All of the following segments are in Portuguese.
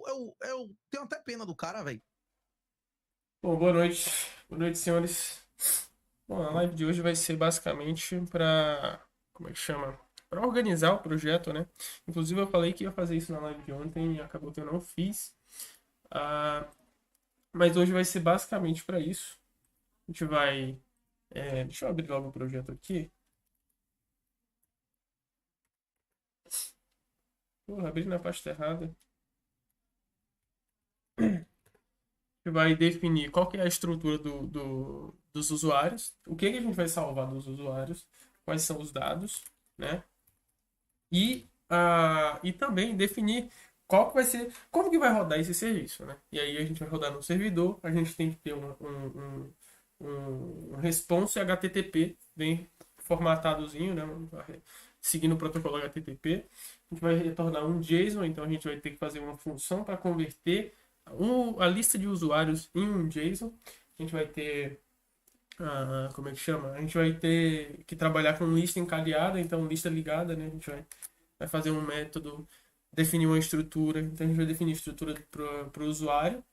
eu tenho até pena do cara, velho. Bom, boa noite. Boa noite, senhores. Bom, a live de hoje vai ser basicamente para, como é que chama? Para organizar o projeto, né? Inclusive eu falei que ia fazer isso na live de ontem e acabou que eu não fiz. Ah, mas hoje vai ser basicamente para isso. A gente vai. Deixa eu abrir logo o projeto aqui. Porra, abri na pasta errada. A gente vai definir qual que é a estrutura dos usuários, o que a gente vai salvar dos usuários, quais são os dados, né? E também definir qual que vai ser, como que vai rodar esse serviço, né? E aí a gente vai rodar no servidor, a gente tem que ter um response HTTP bem formatadozinho, né? Seguindo o protocolo HTTP. A gente vai retornar um JSON, então a gente vai ter que fazer uma função para converter a lista de usuários em um JSON. A gente vai ter como é que chama? A gente vai ter que trabalhar com lista encadeada, então lista ligada, né? A gente vai fazer um método, definir uma estrutura. Então a gente vai definir estrutura para o usuário,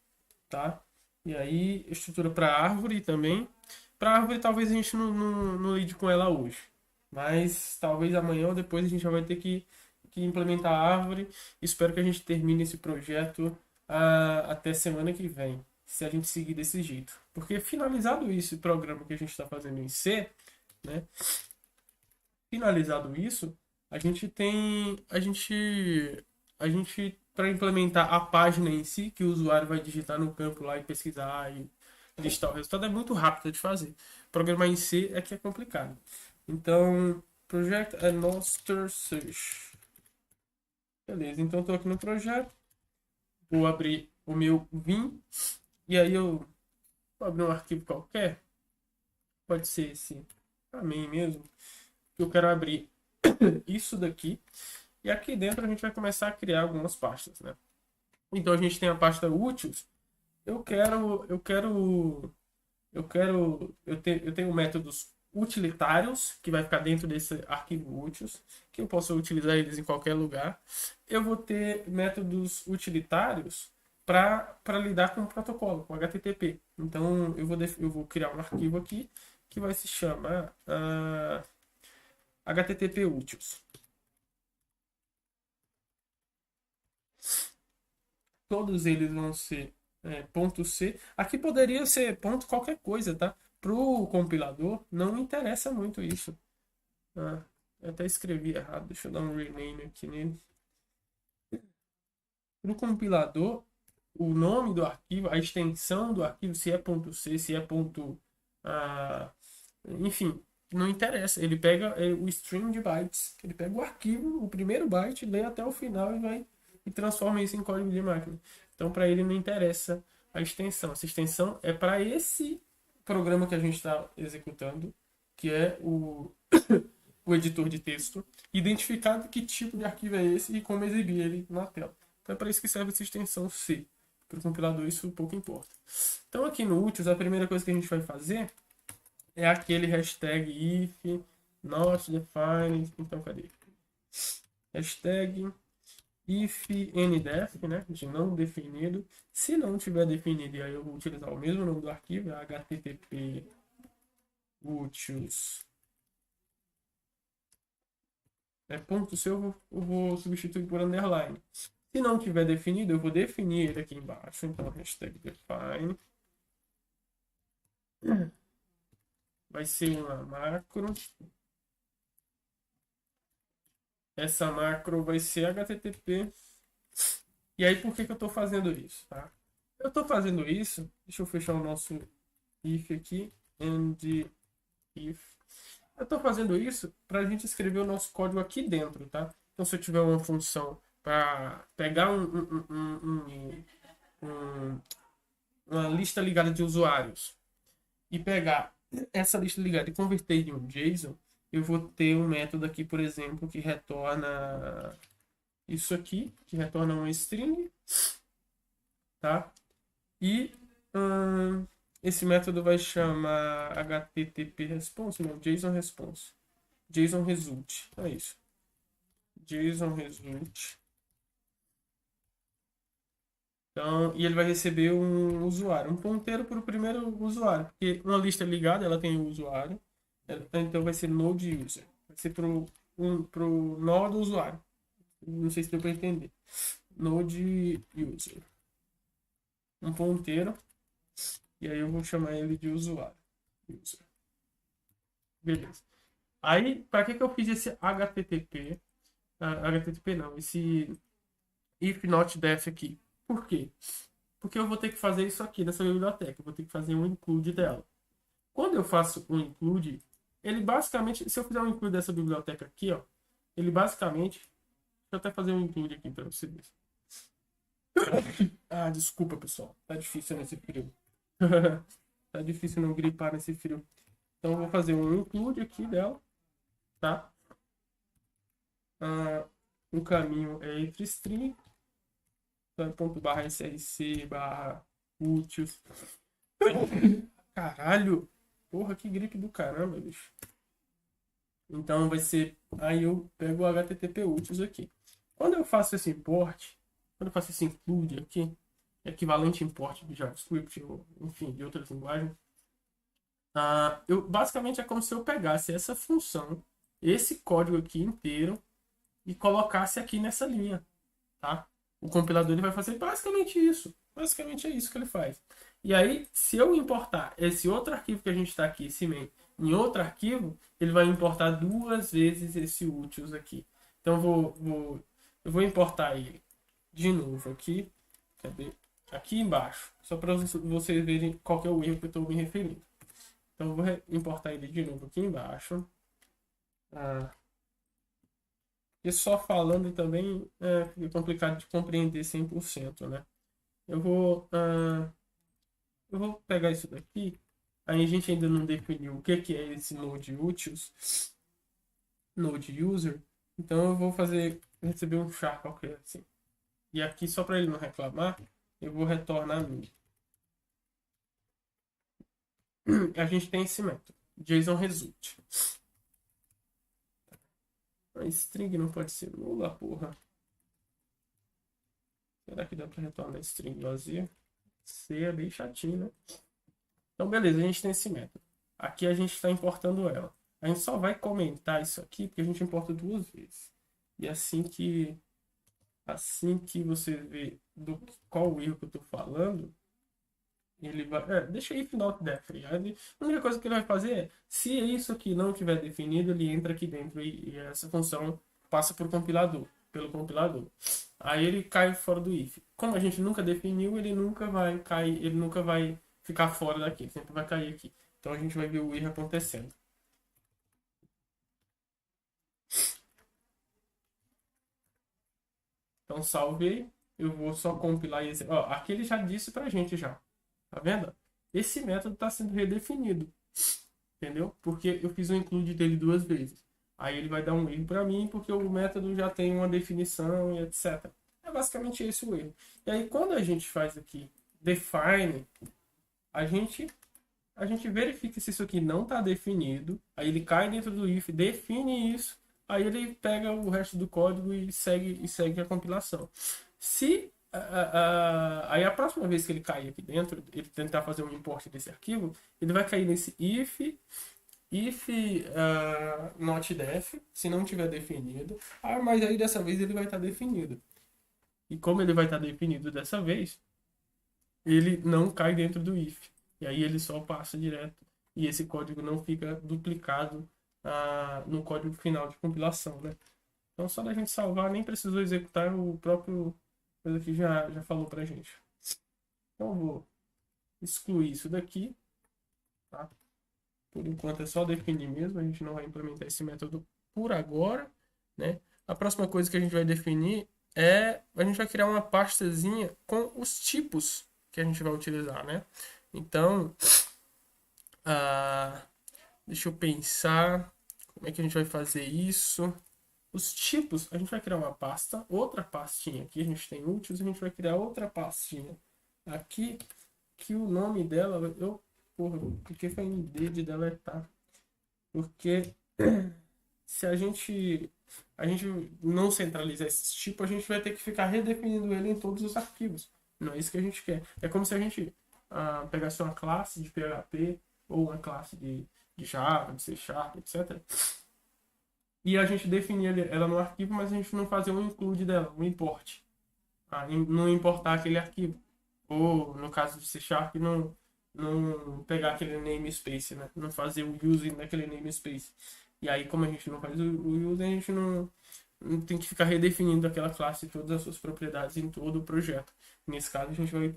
tá? E aí estrutura para árvore também. Para árvore talvez a gente não lide com ela hoje, mas talvez amanhã ou depois a gente já vai ter que implementar a árvore. Espero que a gente termine esse projeto até semana que vem, se a gente seguir desse jeito. Porque finalizado esse programa que a gente está fazendo em C, né? Finalizado isso, a gente tem a gente para implementar a página em si, que o usuário vai digitar no campo lá e pesquisar e listar o resultado, é muito rápido de fazer. Programar em C é que é complicado. Então, Project and Master Search. Beleza, então estou aqui no projeto, vou abrir o meu Vim, e aí eu vou abrir um arquivo qualquer, pode ser esse para mim mesmo, que eu quero abrir isso daqui. E aqui dentro a gente vai começar a criar algumas pastas, né? Então a gente tem a pasta úteis. Eu tenho métodos utilitários que vai ficar dentro desse arquivo úteis, que eu posso utilizar eles em qualquer lugar. Eu vou ter métodos utilitários para lidar com o protocolo, com HTTP. Então eu vou criar um arquivo aqui que vai se chamar HTTP úteis. Todos eles vão ser ponto .c. Aqui poderia ser ponto qualquer coisa, tá? Para o compilador não interessa muito isso. Ah, eu até escrevi errado, deixa eu dar um rename aqui nele. Para o compilador, o nome do arquivo, a extensão do arquivo, se é ponto .c, se é ponto... Ah, enfim, não interessa. Ele pega o string de bytes. Ele pega o arquivo, o primeiro byte, lê até o final e transforma isso em código de máquina. Então, para ele não interessa a extensão. Essa extensão é para esse programa que a gente está executando, que é o editor de texto, identificar que tipo de arquivo é esse e como exibir ele na tela. Então, é para isso que serve essa extensão C. Para o compilador, isso pouco importa. Então, aqui no úteis, a primeira coisa que a gente vai fazer é aquele hashtag if not defined. Então, cadê? Hashtag if ndef, né? De não definido. Se não tiver definido, aí eu vou utilizar o mesmo nome do arquivo, é http utils. Ponto C eu vou substituir por underline. Se não tiver definido, eu vou definir ele aqui embaixo. Então, hashtag define. Vai ser uma macro. Essa macro vai ser HTTP. E aí, por que eu estou fazendo isso? Tá? Eu estou fazendo isso. Deixa eu fechar o nosso if aqui. And if. Eu estou fazendo isso para a gente escrever o nosso código aqui dentro. Tá? Então, se eu tiver uma função para pegar uma lista ligada de usuários e pegar essa lista ligada e converter em um JSON, eu vou ter um método aqui, por exemplo, que retorna isso aqui, que retorna uma string, tá? E esse método vai chamar http response, não, JSON response, JSON result, é isso. JSON result. Então, e ele vai receber um usuário, um ponteiro para o primeiro usuário, porque uma lista ligada, ela tem o usuário, então vai ser node user, vai ser pro nó do usuário. Não sei se deu para entender. Node user, um ponteiro, e aí eu vou chamar ele de usuário. User. Beleza. Aí, para que eu fiz esse HTTP? HTTP não, esse if not def aqui. Por quê? Porque eu vou ter que fazer isso aqui nessa biblioteca. Eu vou ter que fazer um include dela. Quando eu faço um include, ele basicamente, se eu fizer um include dessa biblioteca aqui, ó, ele basicamente, deixa eu até fazer um include aqui para você ver. Ah, desculpa, pessoal. Tá difícil nesse frio. Tá difícil não gripar nesse frio. Então eu vou fazer um include aqui dela, tá? O caminho é entre string, ponto barra src barra úteis. Caralho! Porra, que gripe do caramba, bicho. Então vai ser. Aí eu pego o HTTP úteis aqui. Quando eu faço esse import, quando eu faço esse include aqui, equivalente import de JavaScript, ou, enfim, de outras linguagens, eu basicamente é como se eu pegasse essa função, esse código aqui inteiro, e colocasse aqui nessa linha, tá? O compilador ele vai fazer basicamente isso. Basicamente é isso que ele faz. E aí, se eu importar esse outro arquivo que a gente está aqui, esse main, em outro arquivo, ele vai importar duas vezes esse utils aqui. Então eu vou importar ele de novo aqui. Cadê? Aqui embaixo. Só para vocês verem qual que é o erro que eu estou me referindo. Então eu vou importar ele de novo aqui embaixo. E só falando também é complicado de compreender 100%, né? Eu vou pegar isso daqui. Aí a gente ainda não definiu o que é esse node utils, node user. Então eu vou receber um char qualquer assim. E aqui, só para ele não reclamar, eu vou retornar mim. A gente tem esse método, JSON result. A string não pode ser nula, porra. Será que dá para retornar string vazia? C é bem chatinho, né? Então, beleza, a gente tem esse método. Aqui a gente está importando ela. A gente só vai comentar isso aqui porque a gente importa duas vezes. E assim que você vê qual o erro que eu estou falando, ele vai. Deixa aí final def. A única coisa que ele vai fazer é, se isso aqui não tiver definido, ele entra aqui dentro e essa função passa pelo compilador. Aí ele cai fora do if. Como a gente nunca definiu, ele nunca vai cair, ele nunca vai ficar fora daqui, ele sempre vai cair aqui. Então a gente vai ver o erro acontecendo. Então salvei, eu vou só compilar esse. Ó, aqui ele já disse pra gente já. Tá vendo? Esse método está sendo redefinido. Entendeu? Porque eu fiz o include dele duas vezes. Aí ele vai dar um erro para mim porque o método já tem uma definição e etc. É basicamente esse o erro. E aí quando a gente faz aqui define, a gente verifica se isso aqui não está definido. Aí ele cai dentro do if, define isso. Aí ele pega o resto do código e segue a compilação. Se aí a próxima vez que ele cair aqui dentro, ele tentar fazer um import desse arquivo, ele vai cair nesse if not def, se não tiver definido. Mas aí dessa vez ele vai estar definido. E como ele vai estar definido dessa vez, ele não cai dentro do if. E aí ele só passa direto. E esse código não fica duplicado no código final de compilação, né? Então só da gente salvar, nem precisou executar, o próprio coisa que já falou pra gente. Então eu vou excluir isso daqui, tá? Por enquanto é só definir mesmo, a gente não vai implementar esse método por agora, né? A próxima coisa que a gente vai definir a gente vai criar uma pastazinha com os tipos que a gente vai utilizar, né? Então, deixa eu pensar como é que a gente vai fazer isso. Os tipos, a gente vai criar uma pasta, outra pastinha aqui, a gente tem úteis, a gente vai criar outra pastinha aqui, que o nome dela, porque foi em D de deletar. Porque se a gente não centralizar esse tipo, a gente vai ter que ficar redefinindo ele em todos os arquivos. Não é isso que a gente quer. É como se a gente pegasse uma classe de PHP ou uma classe de Java, de C Sharp, etc. E a gente definia ela no arquivo, mas a gente não fazia um include dela, um import. Não importar aquele arquivo. Ou, no caso de C Sharp, não pegar aquele namespace, né? Não fazer o using daquele namespace. E aí, como a gente não faz o using, a gente não tem que ficar redefinindo aquela classe e todas as suas propriedades em todo o projeto. Nesse caso, a gente vai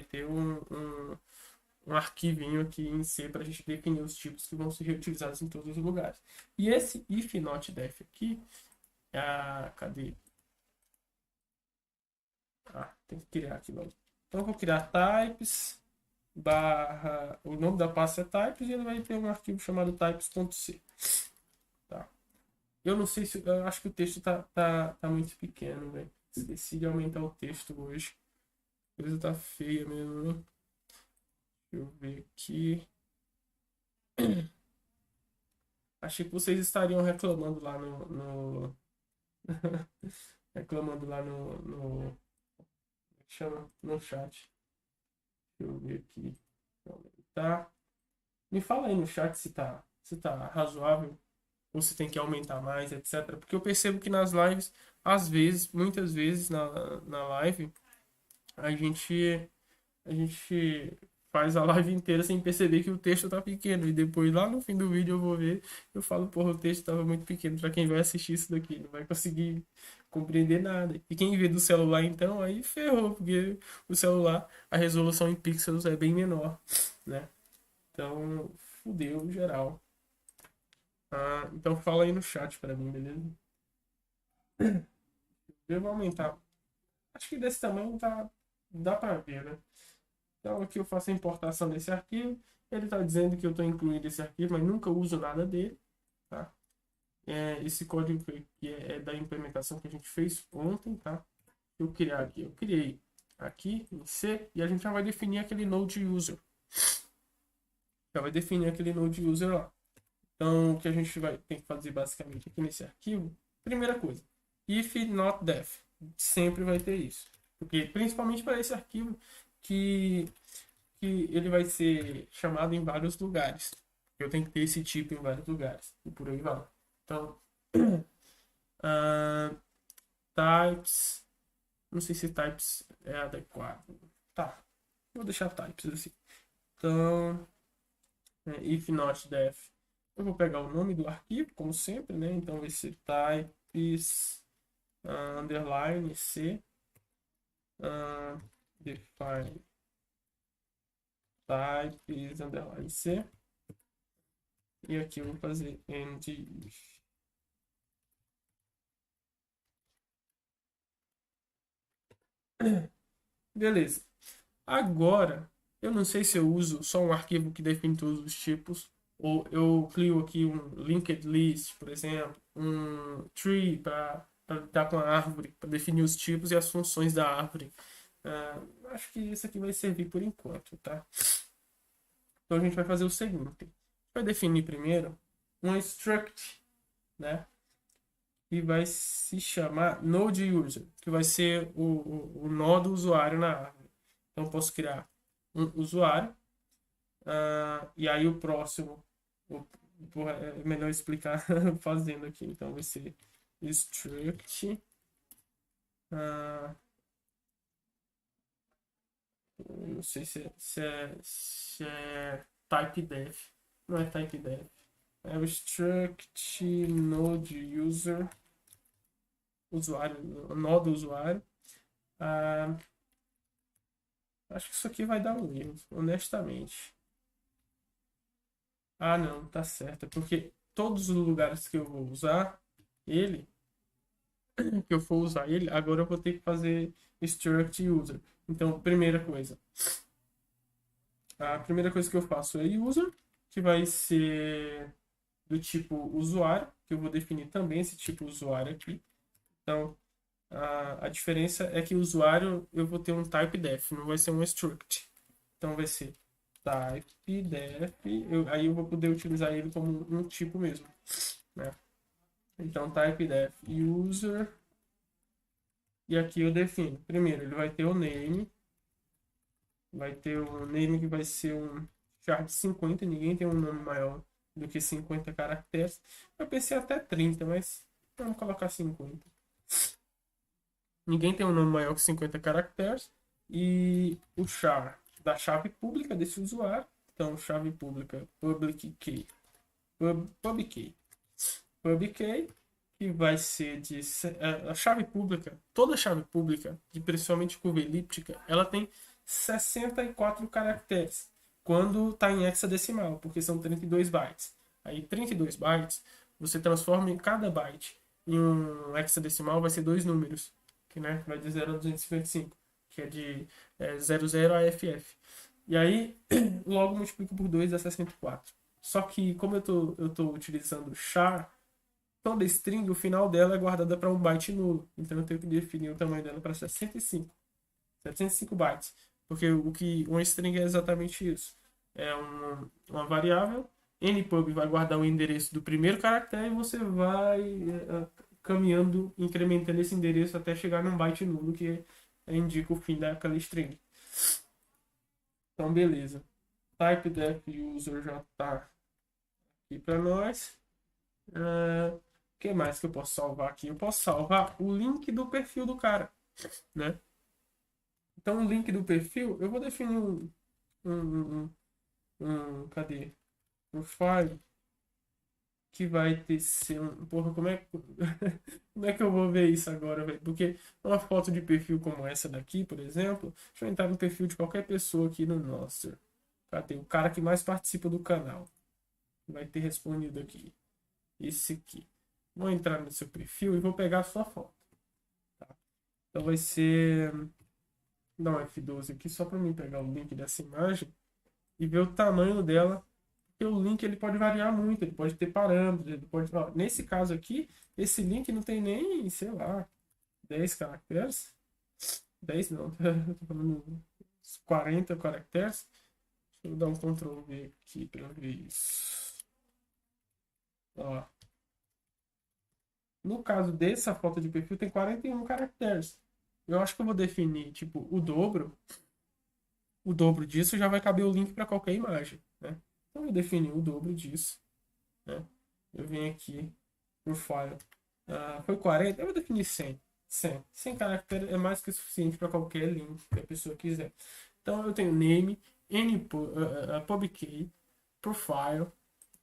ter um arquivinho aqui em C para a gente definir os tipos que vão ser reutilizados em todos os lugares. E esse if not def aqui, cadê? Tem que criar aqui logo. Então eu vou criar types barra, o nome da pasta é types e ele vai ter um arquivo chamado types.c. Tá. Eu não sei se, eu acho que o texto tá muito pequeno, velho. Esqueci de aumentar o texto hoje. A coisa tá feia mesmo, né? Deixa eu ver aqui. Achei que vocês estariam reclamando lá reclamando lá chama no chat. Deixa eu ver aqui. Tá. Me fala aí no chat se tá razoável ou se tem que aumentar mais, etc. Porque eu percebo que nas lives, às vezes, muitas vezes na live, a gente faz a live inteira sem perceber que o texto tá pequeno. E depois, lá no fim do vídeo, eu vou ver, eu falo, porra, o texto tava muito pequeno. Pra quem vai assistir isso daqui, não vai conseguir compreender nada. E quem vê do celular, então, aí ferrou, porque o celular, a resolução em pixels é bem menor, né? Então, fudeu geral. Então fala aí no chat pra mim, beleza? Eu vou aumentar. Acho que desse tamanho dá pra ver, né? Então aqui eu faço a importação desse arquivo. Ele está dizendo que eu estou incluindo esse arquivo, mas nunca uso nada dele. Tá? Esse código que é da implementação que a gente fez ontem. Tá? Eu criei aqui em C e a gente já vai definir aquele node user. Já vai definir aquele node user lá. Então o que a gente tem que fazer basicamente aqui nesse arquivo, primeira coisa, if not def. Sempre vai ter isso. Porque principalmente para esse arquivo que ele vai ser chamado em vários lugares. Eu tenho que ter esse tipo em vários lugares. E por aí vai. Então, types. Não sei se types é adequado. Tá. Vou deixar types assim. Então, if not def. Eu vou pegar o nome do arquivo, como sempre, né? Então vai ser types underline c define types underline c. E aqui eu vou fazer end if. Beleza. Agora, eu não sei se eu uso só um arquivo que define todos os tipos, ou eu crio aqui um linked list, por exemplo, um tree para lidar com a árvore, para definir os tipos e as funções da árvore. Acho que isso aqui vai servir por enquanto, tá? Então a gente vai fazer o seguinte. Vai definir primeiro um struct, né? E vai se chamar node user, que vai ser o nó do usuário na árvore. Então eu posso criar um usuário, e aí o próximo, é melhor explicar fazendo aqui. Então vai ser struct, não sei se é type def, não é type def. É o struct node user, usuário, nó do usuário. Acho que isso aqui vai dar um erro, honestamente. Não, tá certo. Porque todos os lugares que eu vou usar ele, agora eu vou ter que fazer struct user. Então, primeira coisa. A primeira coisa que eu faço é user, que vai ser do tipo usuário, que eu vou definir também esse tipo usuário aqui. Então, a diferença é que o usuário eu vou ter um type def, não vai ser um struct. Então vai ser type def, aí eu vou poder utilizar ele como um tipo mesmo, né? Então type def user, e aqui eu defino. Primeiro ele vai ter o name, vai ter um name que vai ser um char de 50, ninguém tem um nome maior do que 50 caracteres. Eu pensei até 30, mas vamos colocar 50. Ninguém tem um nome maior que 50 caracteres. E o char da chave pública desse usuário. Então, chave pública public key. Pub key. Pub key, que vai ser de a chave pública, toda chave pública, de principalmente curva elíptica, ela tem 64 caracteres quando está em hexadecimal, porque são 32 bytes. Aí 32 bytes, você transforma em cada byte em um hexadecimal, vai ser dois números, que né, vai de 0 a 255, que é de 00 a FF. E aí, logo multiplico por 2 dá 64. Só que, como eu tô utilizando char, toda string, o final dela é guardada para um byte nulo. Então eu tenho que definir o tamanho dela para 705 bytes. Porque uma string é exatamente isso. É uma variável, npub vai guardar o endereço do primeiro caractere e você vai caminhando, incrementando esse endereço até chegar num byte nulo, que indica o fim daquela string. Então, beleza. Type def user já está aqui para nós. O que mais que eu posso salvar aqui? Eu posso salvar o link do perfil do cara, né? Então, o link do perfil, eu vou definir cadê? Profile, que vai ter ser um... Porra, como é que eu vou ver isso agora, velho? Porque uma foto de perfil como essa daqui, por exemplo, deixa eu entrar no perfil de qualquer pessoa aqui no Nostr. Cadê? O cara que mais participa do canal. Vai ter respondido aqui. Esse aqui. Vou entrar no seu perfil e vou pegar a sua foto. Tá? Então vai ser... Vou dar um F12 aqui só para mim pegar o link dessa imagem e ver o tamanho dela. Porque o link ele pode variar muito, ele pode ter parâmetros, ele pode... Ó, nesse caso aqui, esse link não tem nem, sei lá, 10 caracteres. 10 não, tô falando 40 caracteres. Deixa eu dar um Ctrl V aqui para ver isso. Ó. No caso dessa foto de perfil, tem 41 caracteres. Eu acho que eu vou definir, tipo, o dobro. O dobro disso já vai caber o link para qualquer imagem, né? Então, eu vou definir o dobro disso, né? Eu venho aqui, profile. Foi 40, eu vou definir 100. 100 caracteres é mais que suficiente para qualquer link que a pessoa quiser. Então, eu tenho name, public, profile. O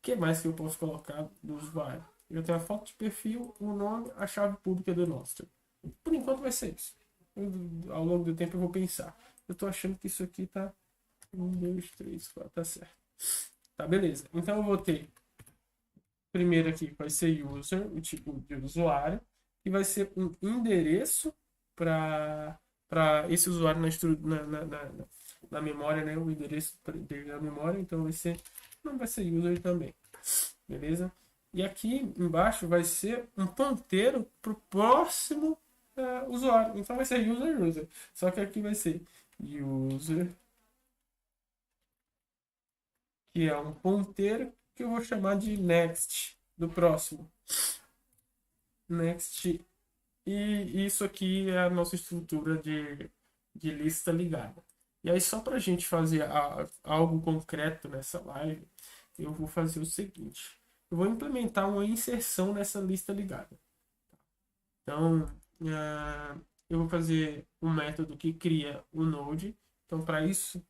que mais que eu posso colocar do usuário? Eu tenho a foto de perfil, o nome, a chave pública do Nostr. Por enquanto vai ser isso. Ao longo do tempo eu vou pensar. Eu tô achando que isso aqui tá 1, 2, 3, 4, tá certo. Tá, beleza. Então eu vou ter primeiro aqui vai ser user, o tipo de usuário, e vai ser um endereço para esse usuário na memória, né? O endereço dele na memória, então não vai ser user também. Beleza? E aqui embaixo vai ser um ponteiro para o próximo usuário. Então vai ser user. Só que aqui vai ser user, que é um ponteiro que eu vou chamar de next, do próximo. Next. E isso aqui é a nossa estrutura de lista ligada. E aí, só para a gente fazer algo concreto nessa live, eu vou fazer o seguinte. Eu vou implementar uma inserção nessa lista ligada. Então, eu vou fazer um método que cria o node. Então, para isso,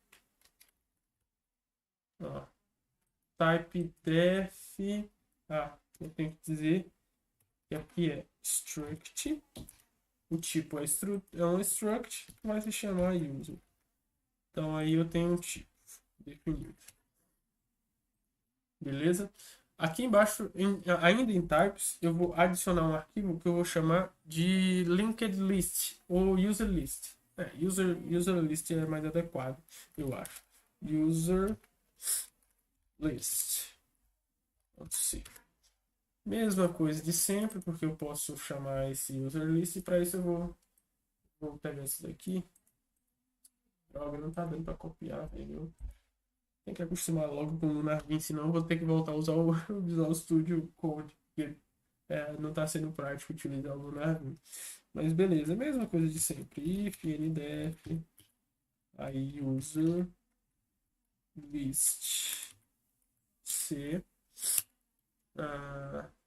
ó, type def, eu tenho que dizer que aqui é struct, o tipo é um struct que vai se chamar user. Então, aí eu tenho um tipo definido. Beleza? Aqui embaixo, ainda em types, eu vou adicionar um arquivo que eu vou chamar de linked list ou user list. User list é mais adequado, eu acho. User list. Mesma coisa de sempre, porque eu posso chamar esse user list e para isso eu vou pegar isso daqui. Droga, não tá dando para copiar, entendeu? Tem que acostumar logo com o Lunarvim, senão eu vou ter que voltar a usar o Visual Studio Code, porque não está sendo prático utilizar o Lunarvim. Mas beleza, mesma coisa de sempre. If, ndef, Aí user list C.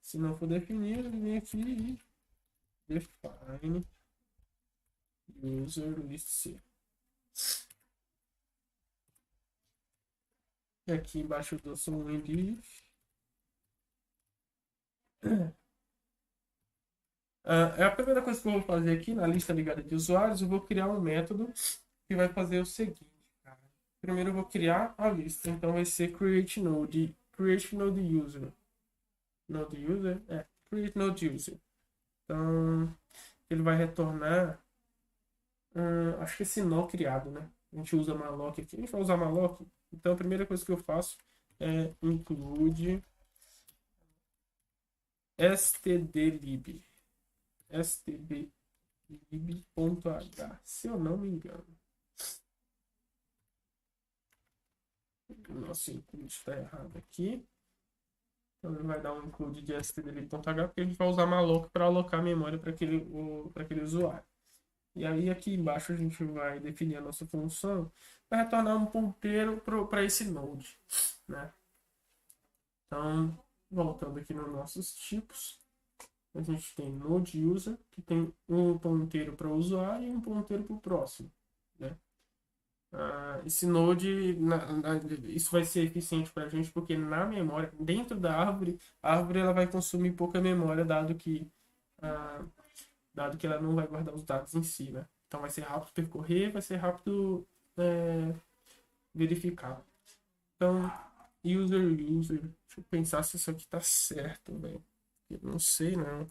Se não for definido, vem aqui e define user list C. E aqui embaixo eu dou só um if. É a primeira coisa que eu vou fazer aqui na lista ligada de usuários, eu vou criar um método que vai fazer o seguinte, cara. Primeiro eu vou criar a lista, então vai ser create node user. Node user? Create node user. Então, ele vai retornar, acho que esse nó criado, né? A gente usa malloc aqui, a gente vai usar malloc. Então, a primeira coisa que eu faço é include stdlib. stdlib.h, se eu não me engano. O nosso include está errado aqui. Então ele vai dar um include de stdlib.h, porque a gente vai usar malloc para alocar memória para aquele usuário. E aí aqui embaixo a gente vai definir a nossa função para retornar um ponteiro para esse node, né? Então, voltando aqui nos nossos tipos, a gente tem node user, que tem um ponteiro para o usuário e um ponteiro para o próximo, né? Esse node, isso vai ser eficiente para a gente, porque na memória, dentro da árvore, a árvore ela vai consumir pouca memória, dado que ela não vai guardar os dados em si, né? Então vai ser rápido percorrer, vai ser rápido verificar. Então, user, deixa eu pensar se isso aqui tá certo, velho. Não sei, não.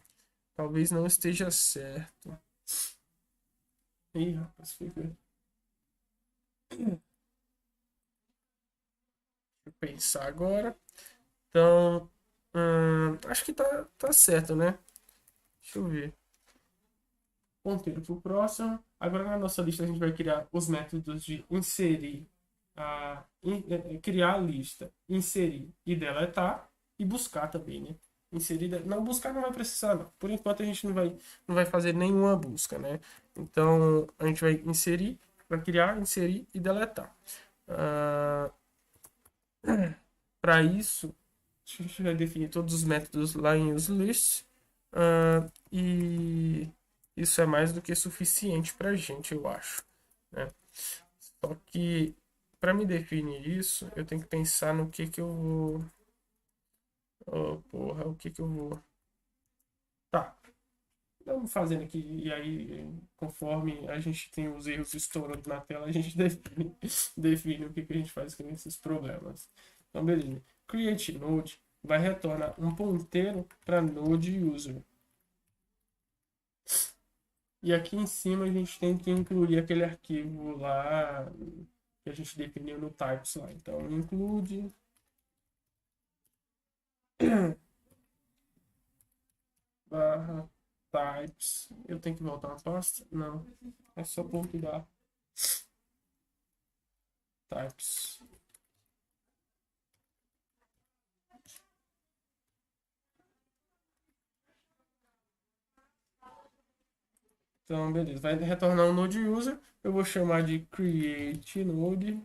Talvez não esteja certo. Ih, rapaz, foi ver. Deixa eu pensar agora. Então, acho que tá certo, né? Deixa eu ver. Ponteiro para o próximo. Agora na nossa lista a gente vai criar os métodos de inserir, criar a lista, inserir e deletar e buscar também, né? Inserir, não, buscar não vai precisar, não. Por enquanto a gente não vai fazer nenhuma busca, né? Então a gente vai inserir, vai criar, inserir e deletar. Para isso, a gente vai definir todos os métodos lá em useList. E isso é mais do que suficiente para a gente, eu acho, né? Só que para me definir isso, eu tenho que pensar no que eu vou. Oh, porra, o que eu vou. Tá. Vamos fazendo aqui, e aí, conforme a gente tem os erros estourando na tela, a gente define o que a gente faz com esses problemas. Então, beleza. Create node vai retornar um ponteiro para node user. E aqui em cima a gente tem que incluir aquele arquivo lá que a gente definiu no types lá. Então, include barra types. Eu tenho que voltar uma pasta? Não. É só ponto barra types. Então, beleza. Vai retornar um node user. Eu vou chamar de create node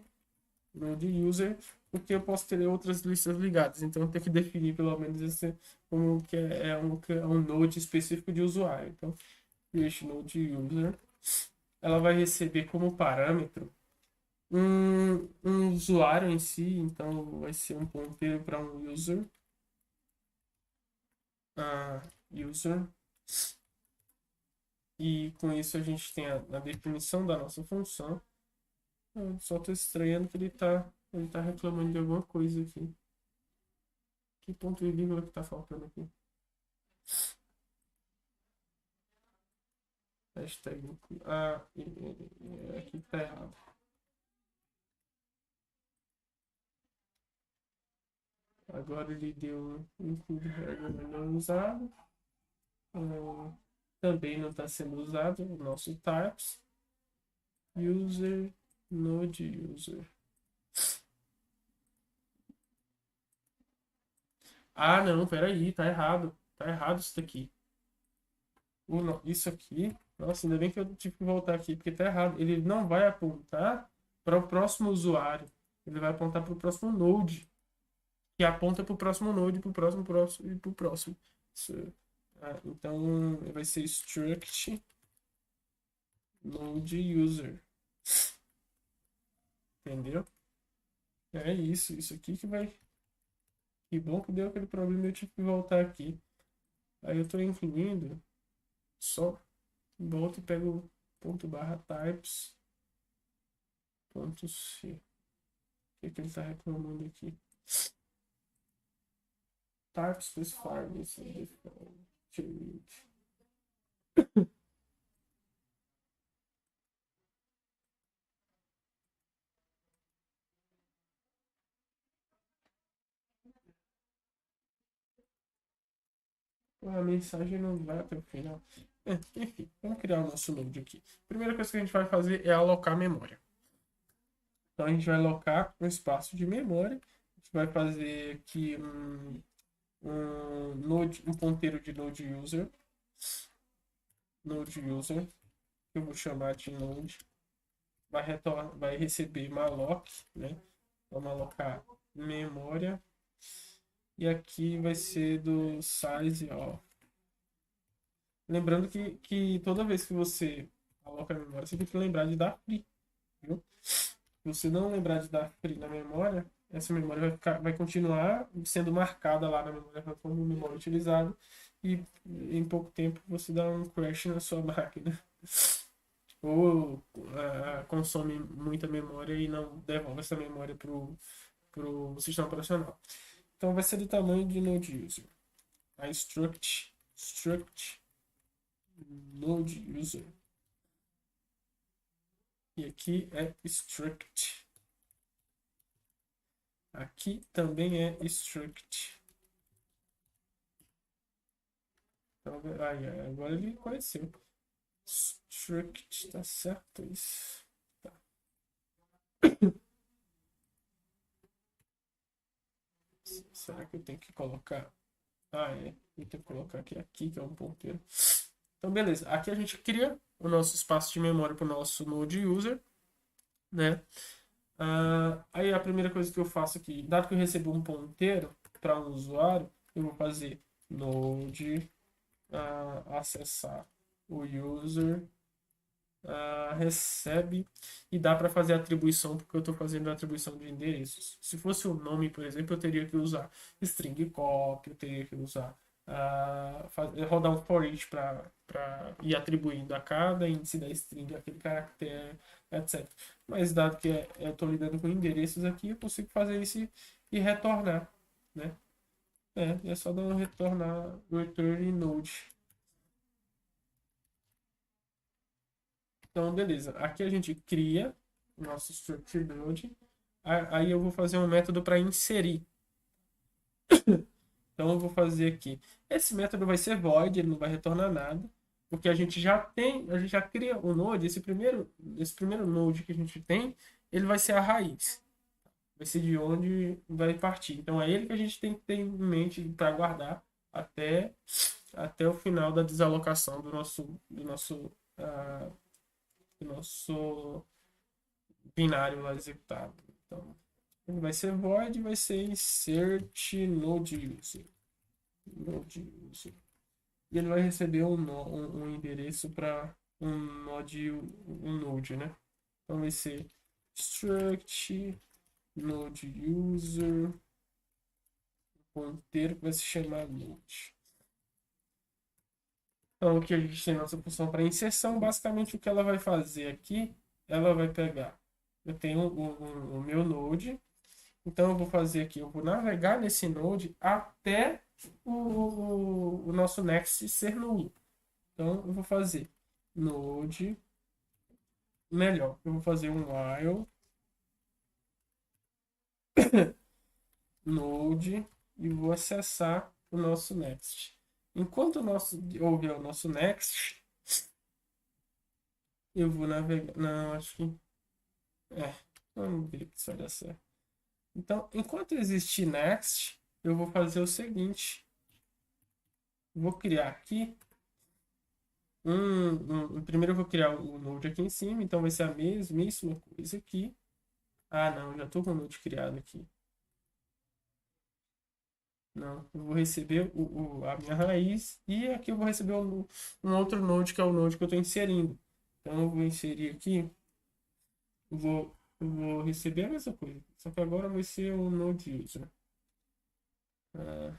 user, porque eu posso ter outras listas ligadas. Então, eu tenho que definir pelo menos esse como que é um node específico de usuário. Então, create node user. Ela vai receber como parâmetro um usuário em si. Então, vai ser um ponteiro para um user. User. E com isso a gente tem a definição da nossa função. Eu só estou estranhando que ele tá reclamando de alguma coisa aqui. Que ponto e vírgula que tá faltando aqui? Hashtag. Aqui tá errado. Agora ele deu um include regra não usado. Também não está sendo usado o nosso types. User, node user. Não, peraí, tá errado. Tá errado isso daqui. Isso aqui. Nossa, ainda bem que eu tive que voltar aqui, porque tá errado. Ele não vai apontar para o próximo usuário. Ele vai apontar para o próximo node, que aponta para o próximo node, para o próximo e para o próximo. Então, vai ser struct node user. Entendeu? É isso aqui que vai. Que bom que deu aquele problema, eu tive que voltar aqui. Aí eu tô incluindo, só volto e pego ponto barra types ponto C. O que ele tá reclamando aqui? Type specifier this default. A mensagem não vai até o final. Enfim, vamos criar o nosso node aqui. Primeira coisa que a gente vai fazer é alocar memória. Então a gente vai alocar um espaço de memória. A gente vai fazer aqui um ponteiro de node user. Node user, que eu vou chamar de node. Vai receber malloc, né? Vamos alocar memória. E aqui vai ser do size, ó. Lembrando que toda vez que você aloca a memória, você tem que lembrar de dar free, viu? Se você não lembrar de dar free na memória, essa memória vai continuar sendo marcada lá na memória como memória utilizada e em pouco tempo você dá um crash na sua máquina. Ou consome muita memória e não devolve essa memória para o sistema operacional. Então vai ser do tamanho de node user. A struct node user. E aqui é struct. Aqui também é struct. Então, agora ele conheceu. Struct, tá certo isso. Tá. Será que eu tenho que colocar? Eu tenho que colocar aqui que é um ponteiro. Então, beleza. Aqui a gente cria o nosso espaço de memória para o nosso node user, né? Aí a primeira coisa que eu faço aqui, dado que eu recebo um ponteiro para um usuário, eu vou fazer node acessar o user recebe e dá para fazer atribuição, porque eu estou fazendo a atribuição de endereços. Se fosse o nome, por exemplo, eu teria que usar string copy, eu teria que usar rodar um for each para ir atribuindo a cada índice da string aquele caractere, etc. Mas dado que eu estou lidando com endereços aqui, eu consigo fazer isso e retornar, né? É só dar um retornar return node. Então, beleza. Aqui a gente cria o nosso structure node. Aí eu vou fazer um método para inserir. Então eu vou fazer aqui. Esse método vai ser void, ele não vai retornar nada, porque a gente já cria o node. Esse primeiro node que a gente tem, ele vai ser a raiz. Vai ser de onde vai partir. Então é ele que a gente tem que ter em mente para guardar até o final da desalocação do nosso binário lá executado. Então, ele vai ser void, vai ser insert node user. E ele vai receber um endereço para um node, né? Então vai ser struct node user, ponteiro que vai se chamar node. Então aqui a gente tem nossa função para inserção. Basicamente o que ela vai fazer aqui, ela vai pegar. Eu tenho o meu node. Então eu vou fazer aqui, eu vou navegar nesse node até o nosso next ser nulo. Então eu vou fazer node, melhor, eu vou fazer um while node e vou acessar o nosso next. Enquanto houver o nosso next, eu vou navegar. Não, acho que. Vamos ver se vai dar certo. Então, enquanto existir next, eu vou fazer o seguinte. Vou criar aqui. Primeiro eu vou criar o node aqui em cima, então vai ser a mesmíssima coisa aqui. Ah, não, já tô com o node criado aqui. Não, eu vou receber a minha raiz e aqui eu vou receber um outro node que é o node que eu estou inserindo. Então eu vou inserir aqui, eu vou receber a mesma coisa, só que agora vai ser o node user. Ah,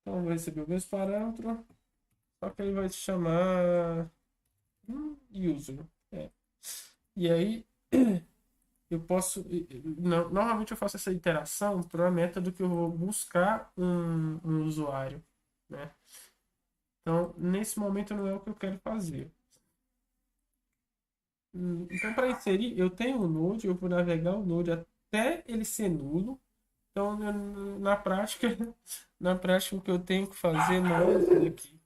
então eu vou receber o mesmo parâmetro, só que ele vai se chamar user. É. E aí eu posso. Normalmente eu faço essa iteração para a método que eu vou buscar um usuário, né? Então, nesse momento não é o que eu quero fazer. Então, para inserir, eu tenho o Node, eu vou navegar o Node até ele ser nulo. Então, na prática, na prática, o que eu tenho que fazer não é isso daqui.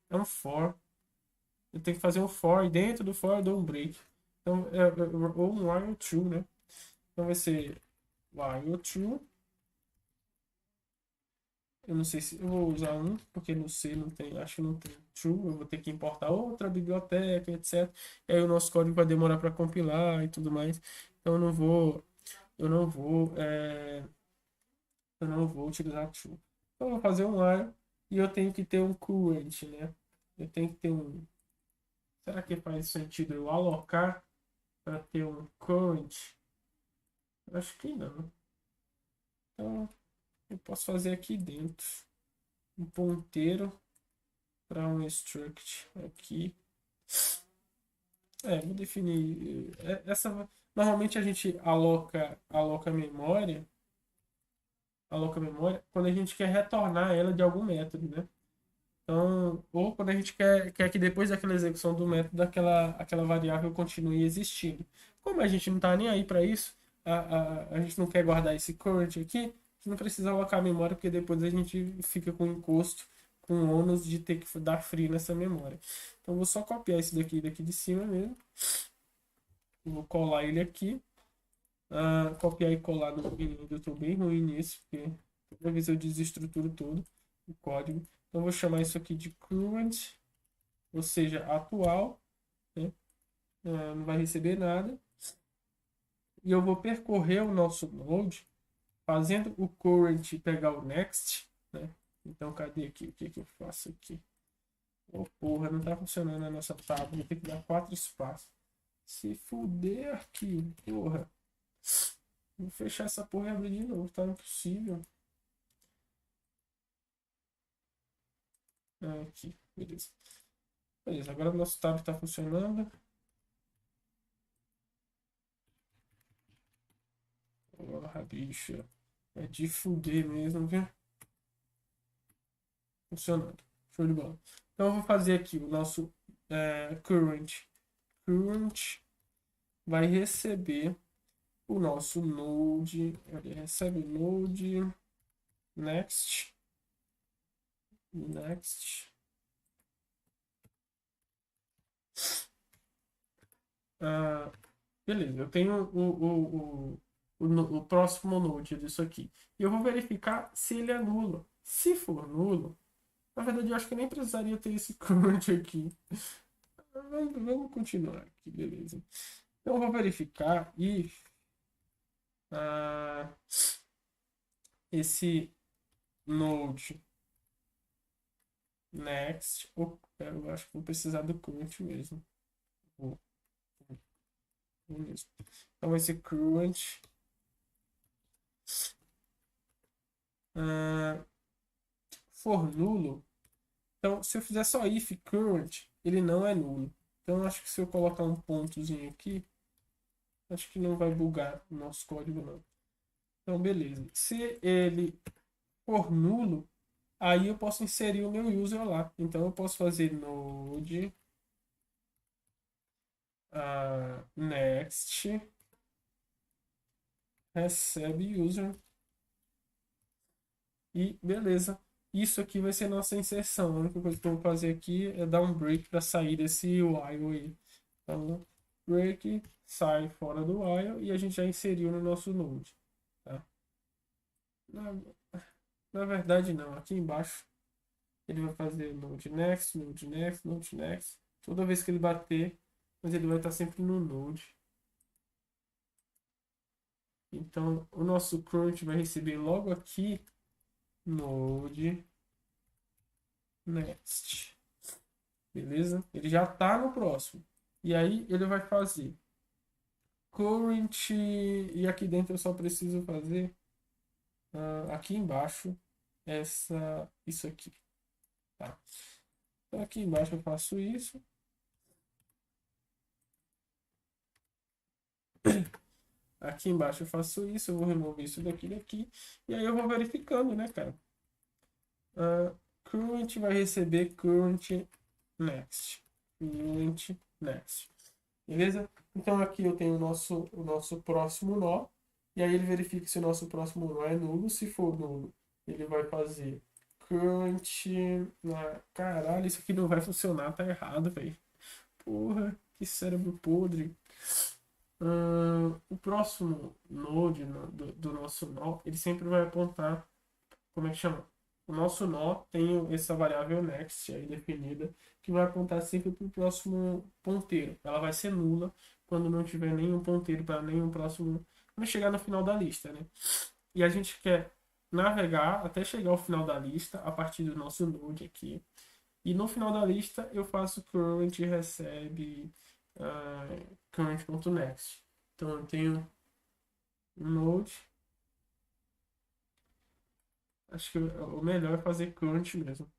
É um for. Eu tenho que fazer um for e dentro do for eu dou um break. Então, ou um while true, né? Então vai ser while true. Eu não sei se eu vou usar um, porque no C não tem, acho que não tem true. Eu vou ter que importar outra biblioteca, etc. E aí o nosso código vai demorar para compilar e tudo mais. Então eu não vou, eu não vou utilizar true. Então eu vou fazer um while e eu tenho que ter um current, né? Eu tenho que ter um. Será que faz sentido eu alocar para ter um current? Acho que não. Então eu posso fazer aqui dentro um ponteiro para um struct aqui. Vou definir. Normalmente a gente aloca memória quando a gente quer retornar ela de algum método, né? Então, ou quando a gente quer que depois daquela execução do método, aquela variável continue existindo. Como a gente não está nem aí para isso, a gente não quer guardar esse current aqui, a gente não precisa alocar a memória, porque depois a gente fica com encosto, com o ônus de ter que dar free nessa memória. Então, vou só copiar esse daqui de cima mesmo. Vou colar ele aqui. Copiar e colar no Windows. Eu estou bem ruim nisso, porque toda vez eu desestruturo todo o código. Então, eu vou chamar isso aqui de current, ou seja, atual, né? Não vai receber nada. E eu vou percorrer o nosso node, fazendo o current pegar o next, né? Então, cadê aqui? O que, que eu faço aqui? Oh, porra, não está funcionando a nossa tábua. Vou ter que dar 4 espaços. Se fuder aqui, porra. Vou fechar essa porra e abrir de novo, tá impossível. Aqui, beleza. Beleza, agora o nosso tab está funcionando. Porra, bicho. É de fuder mesmo, viu? Funcionando. Show de bola. Então eu vou fazer aqui o nosso current. Current vai receber o nosso node. Ele recebe o node. Next. Next. Beleza, eu tenho o próximo node disso aqui. E eu vou verificar se ele é nulo. Se for nulo, na verdade eu acho que eu nem precisaria ter esse current aqui. Vamos continuar aqui, beleza. Então eu vou verificar if ah, esse node next. Eu acho que vou precisar do current mesmo. Vou mesmo. Então vai ser current. For nulo. Então, se eu fizer só if current, ele não é nulo. Então, acho que se eu colocar um pontozinho aqui, acho que não vai bugar o nosso código, não. Então, beleza. Se ele for nulo, aí eu posso inserir o meu user lá. Então, eu posso fazer node next recebe user e beleza. Isso aqui vai ser nossa inserção. A única coisa que eu vou fazer aqui é dar um break para sair desse while aí. Então, break, sai fora do while e a gente já inseriu no nosso node. Tá? Na, na verdade, não. Aqui embaixo ele vai fazer node next, node next, node next. toda vez que ele bater, mas ele vai estar sempre no node. Então, o nosso current vai receber logo aqui node next. Beleza? Ele já está no próximo. E aí ele vai fazer current, e aqui dentro eu só preciso fazer aqui embaixo isso aqui, tá? Então aqui embaixo eu faço isso. Aqui embaixo eu faço isso, eu vou remover isso daqui, e aí eu vou verificando, né, cara? Current vai receber current next. Current next. Beleza? Então aqui eu tenho o nosso próximo nó. E aí ele verifica se o nosso próximo nó é nulo. Se for nulo, ele vai fazer current. Caralho, isso aqui não vai funcionar, tá errado, velho. Porra, que cérebro podre. O próximo node do nosso nó, ele sempre vai apontar, como é que chama? O nosso nó tem essa variável next aí definida, que vai apontar sempre para o próximo ponteiro. Ela vai ser nula quando não tiver nenhum ponteiro para nenhum próximo, quando chegar no final da lista, né? E a gente quer navegar até chegar ao final da lista a partir do nosso node aqui. E no final da lista eu faço current recebe current.next. Então eu tenho um node. Acho que o melhor é fazer current mesmo.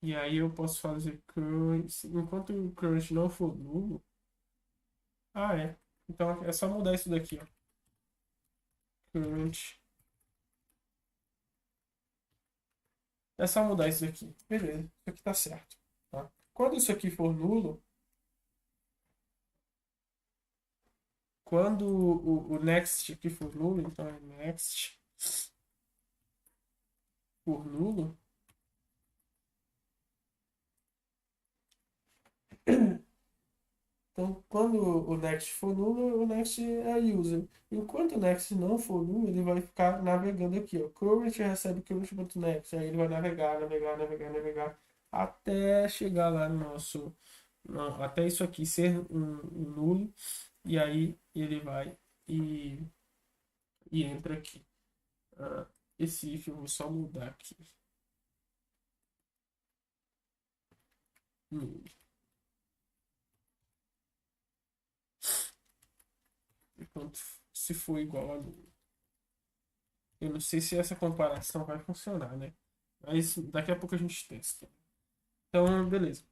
E aí eu posso fazer current. Enquanto o current não for nulo. Ah, é. Então é só mudar isso daqui, ó. Current. É só mudar isso daqui. Beleza. Isso aqui tá certo. Tá? Quando isso aqui for nulo. Quando o next aqui for nulo, então é next for nulo. Então, quando o next for nulo, o next é user. Enquanto o next não for nulo, ele vai ficar navegando aqui, ó. Current recebe current.next. Aí ele vai navegar, até chegar lá no nosso... até isso aqui ser um nulo. E aí ele vai e entra aqui. Esse if eu vou só mudar aqui. Nulo. Enquanto se for igual a nulo. Eu não sei se essa comparação vai funcionar, né? Mas daqui a pouco a gente testa. Então, beleza.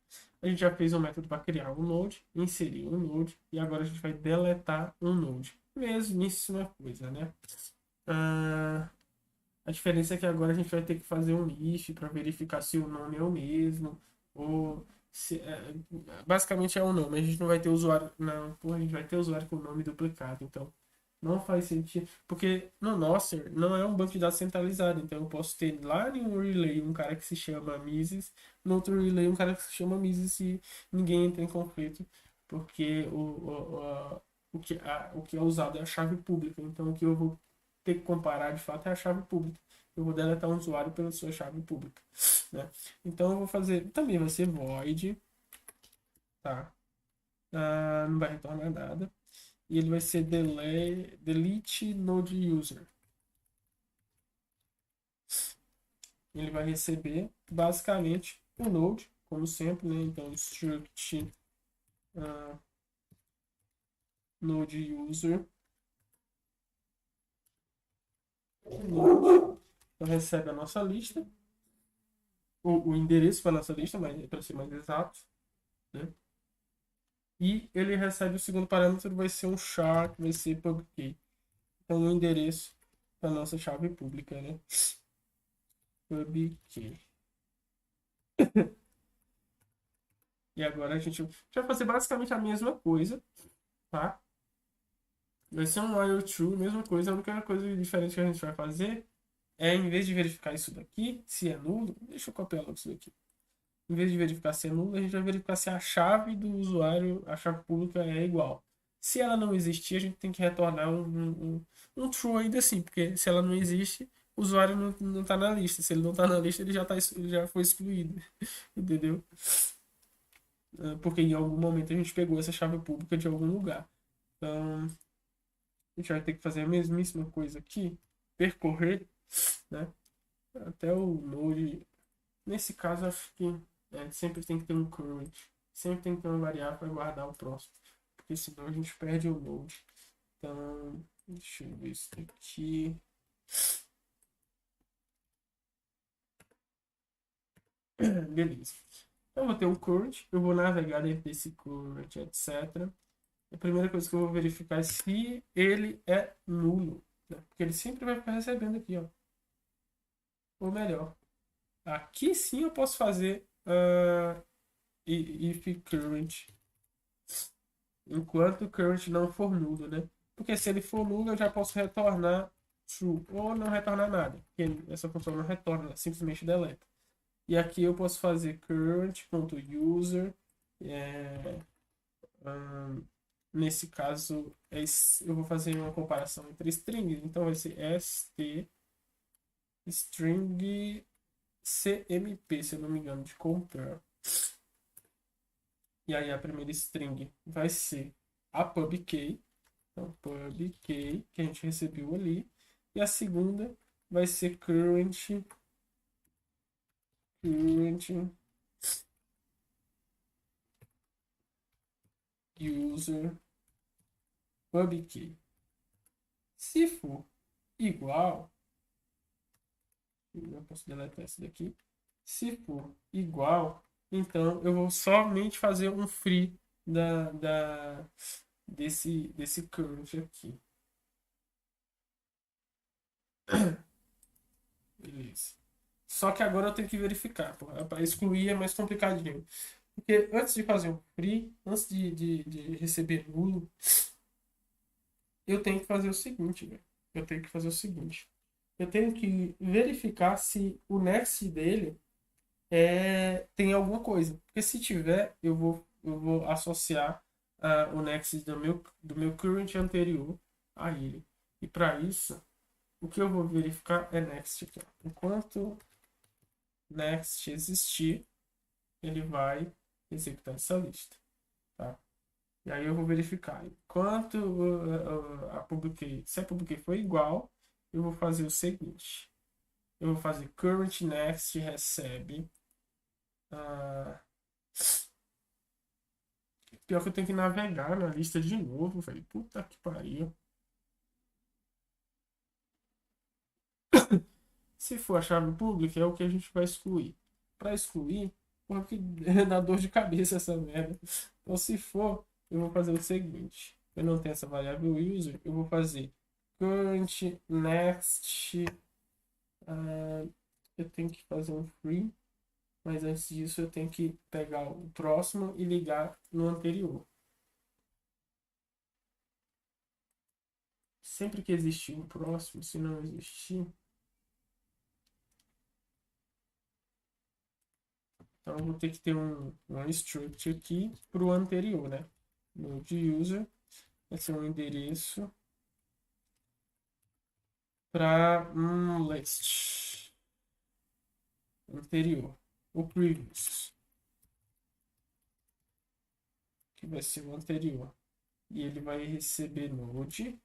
A gente já fez um método para criar um node, inserir um node, e agora a gente vai deletar um node. Mesmíssima coisa, né? A diferença é que agora a gente vai ter que fazer um if para verificar se o nome é o mesmo, ou se, basicamente é o nome. A gente não vai ter usuário, não, a gente vai ter usuário com o nome duplicado, então não faz sentido, porque no Nostr não é um banco de dados centralizado, então eu posso ter lá em um relay um cara que se chama Mises, no outro relay um cara que se chama Mises e ninguém entra em conflito, porque o que é usado é a chave pública, então o que eu vou ter que comparar de fato é a chave pública. Eu vou deletar um usuário pela sua chave pública, né? Então eu vou fazer, também vai ser void, tá? Não vai retornar nada. E ele vai ser delete node user. Ele vai receber basicamente o node, como sempre, né? Então struct node user. Node. Então recebe a nossa lista, o endereço para a nossa lista, para ser mais exato, né? E ele recebe o segundo parâmetro, vai ser um char, que vai ser public. Então o endereço da nossa chave pública, né? Public. E agora a gente vai fazer basicamente a mesma coisa, tá? Vai ser um while true, mesma coisa. A única coisa diferente que a gente vai fazer é, em vez de verificar isso daqui, se é nulo, deixa eu copiar logo isso daqui. Em vez de verificar se é nulo, a gente vai verificar se a chave do usuário, a chave pública é igual. Se ela não existir, a gente tem que retornar um true ainda assim, porque se ela não existe, o usuário não tá na lista. Se ele não tá na lista, ele já foi excluído. Entendeu? Porque em algum momento a gente pegou essa chave pública de algum lugar. Então, a gente vai ter que fazer a mesmíssima coisa aqui, percorrer, né, até o node. Nesse caso, acho que sempre tem que ter um current, sempre tem que ter uma variável para guardar o próximo, porque senão a gente perde o node. Então, deixa eu ver isso aqui. Beleza. Então, eu vou ter um current, eu vou navegar dentro desse current, etc. A primeira coisa que eu vou verificar é se ele é nulo, né? Porque ele sempre vai ficar recebendo aqui, ó. Ou melhor, aqui sim eu posso fazer if current, enquanto o current não for nulo, né? Porque se ele for nulo, eu já posso retornar true ou não retornar nada. Porque essa função não retorna, ela simplesmente deleta. E aqui eu posso fazer current.user. Nesse caso, eu vou fazer uma comparação entre strings. Então vai ser st string cmp, se eu não me engano, de compare. E aí a primeira string vai ser a pub_key. Então, pub_key, que a gente recebeu ali. E a segunda vai ser current user pub_key. Se for igual, eu posso deletar esse daqui. Se for igual, então eu vou somente fazer um free desse current aqui. Beleza. Só que agora eu tenho que verificar. Para excluir é mais complicadinho. Porque antes de fazer um free, antes de receber nulo, eu tenho que fazer o seguinte, velho. Eu tenho que fazer o seguinte. Eu tenho que verificar se o next dele tem alguma coisa. Porque se tiver, eu vou associar o next do meu current anterior a ele. E para isso, o que eu vou verificar é next aqui. Enquanto next existir, ele vai executar essa lista. Tá? E aí eu vou verificar. Enquanto se a publiquei for igual, eu vou fazer o seguinte. Eu vou fazer current next recebe. Pior que eu tenho que navegar na lista de novo, velho. Puta que pariu. Se for a chave pública, é o que a gente vai excluir. Para excluir, porque dá dor de cabeça essa merda. Então, se for, eu vou fazer o seguinte. Eu não tenho essa variável user, eu vou fazer current next. Eu tenho que fazer um free. Mas antes disso, eu tenho que pegar o próximo e ligar no anterior. Sempre que existir um próximo, se não existir, então eu vou ter que ter um struct aqui para o anterior, né? Node user vai ser um endereço para um list anterior, o previous, que vai ser o anterior. E ele vai receber node.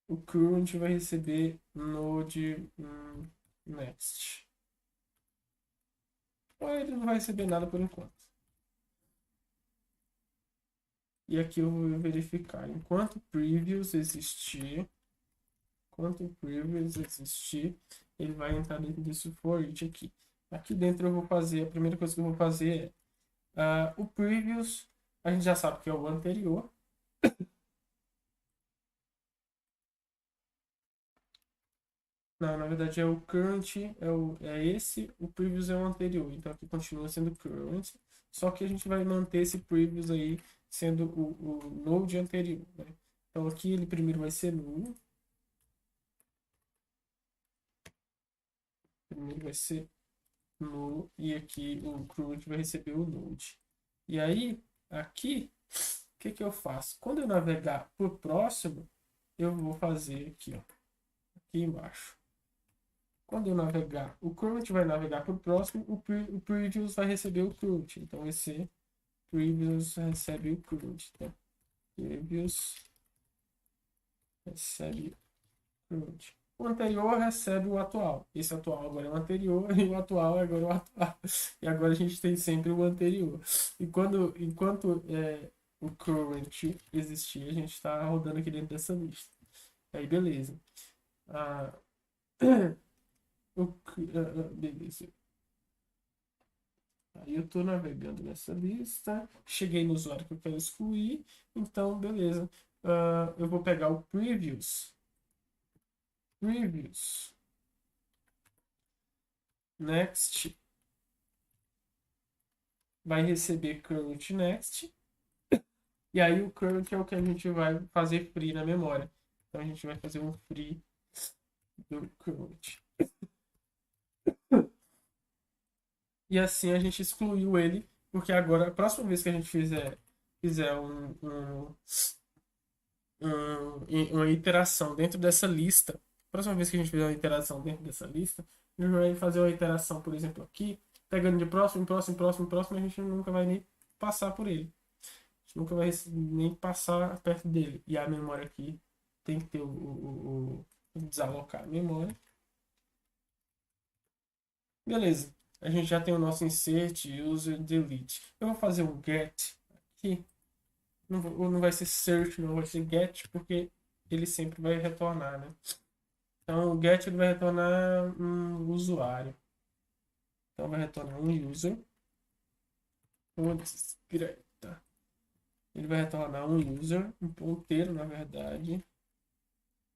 O current vai receber node next. Ou ele não vai receber nada por enquanto. E aqui eu vou verificar. Enquanto previews existir, ele vai entrar dentro desse for each aqui. Aqui dentro eu vou fazer, a primeira coisa que eu vou fazer é o previous, a gente já sabe que é o anterior. Não, na verdade é o current, é esse, o previous é o anterior. Então aqui continua sendo current, só que a gente vai manter esse previous aí sendo o node anterior, né? Então aqui ele primeiro vai ser nulo. Primeiro vai ser nulo e aqui o current vai receber o node. E aí, aqui, o que eu faço? Quando eu navegar por próximo, eu vou fazer aqui, ó. aqui embaixo. Quando eu navegar, o current vai navegar para o próximo, o previous vai receber o current. Então, esse previous recebe o current. Então, previous recebe o current. O anterior recebe o atual. Esse atual agora é o anterior e o atual é agora o atual. E agora a gente tem sempre o anterior. Enquanto o current existir, a gente está rodando aqui dentro dessa lista. Aí, beleza. Ah, beleza. Aí eu estou navegando nessa lista. Cheguei no usuário que eu quero excluir. Então, beleza. Eu vou pegar o previous. Previous. Next. Vai receber current next. E aí o current é o que a gente vai fazer free na memória. Então a gente vai fazer um free do current. E assim a gente excluiu ele, porque agora a próxima vez que a gente fizer uma iteração dentro dessa lista, a próxima vez que a gente fizer uma iteração dentro dessa lista, a gente vai fazer uma iteração, por exemplo, aqui, pegando de próximo, próximo, próximo, próximo, a gente nunca vai nem passar por ele. A gente nunca vai nem passar perto dele. E a memória aqui tem que ter o desalocar a memória. Beleza. A gente já tem o nosso insert, user, delete. Eu vou fazer um get aqui. Não vai ser search, não vai ser get, porque ele sempre vai retornar, né? Então, o get ele vai retornar um usuário. Então, vai retornar um user. Putz, greta. Ele vai retornar um user, um ponteiro, na verdade.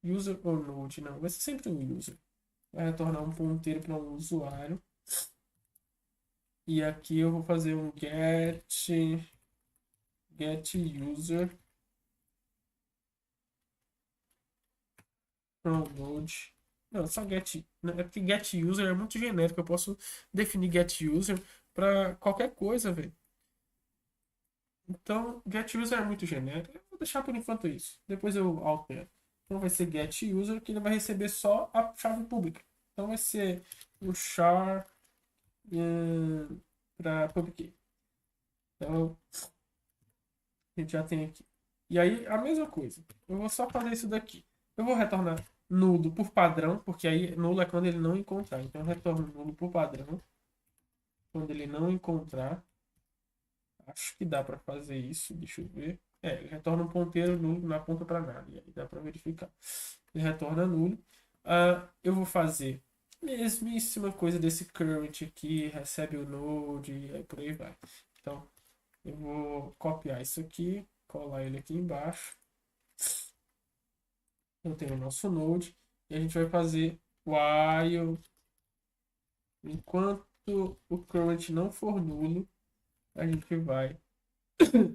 User ou node, não. Vai ser sempre um user. Vai retornar um ponteiro para um usuário. E aqui eu vou fazer um get user from node. Não, só get. É porque get user é muito genérico. Eu posso definir get user para qualquer coisa, velho. Então, get user é muito genérico. Eu vou deixar por enquanto isso. Depois eu altero. Então vai ser get user, que ele vai receber só a chave pública. Então vai ser o char para public. Então, a gente já tem aqui. E aí, a mesma coisa. Eu vou só fazer isso daqui. Eu vou retornar nulo por padrão, porque aí nulo é quando ele não encontrar. Então, eu retorno nulo por padrão. Quando ele não encontrar. Acho que dá para fazer isso. Deixa eu ver. Ele retorna um ponteiro nulo na ponta para nada. E aí dá para verificar. Ele retorna nulo. Eu vou fazer a mesmíssima coisa desse current aqui. Recebe o node e aí por aí vai. Então, eu vou copiar isso aqui. Colar ele aqui embaixo. Eu tenho o nosso node. E a gente vai fazer while. Enquanto o current não for nulo, a gente vai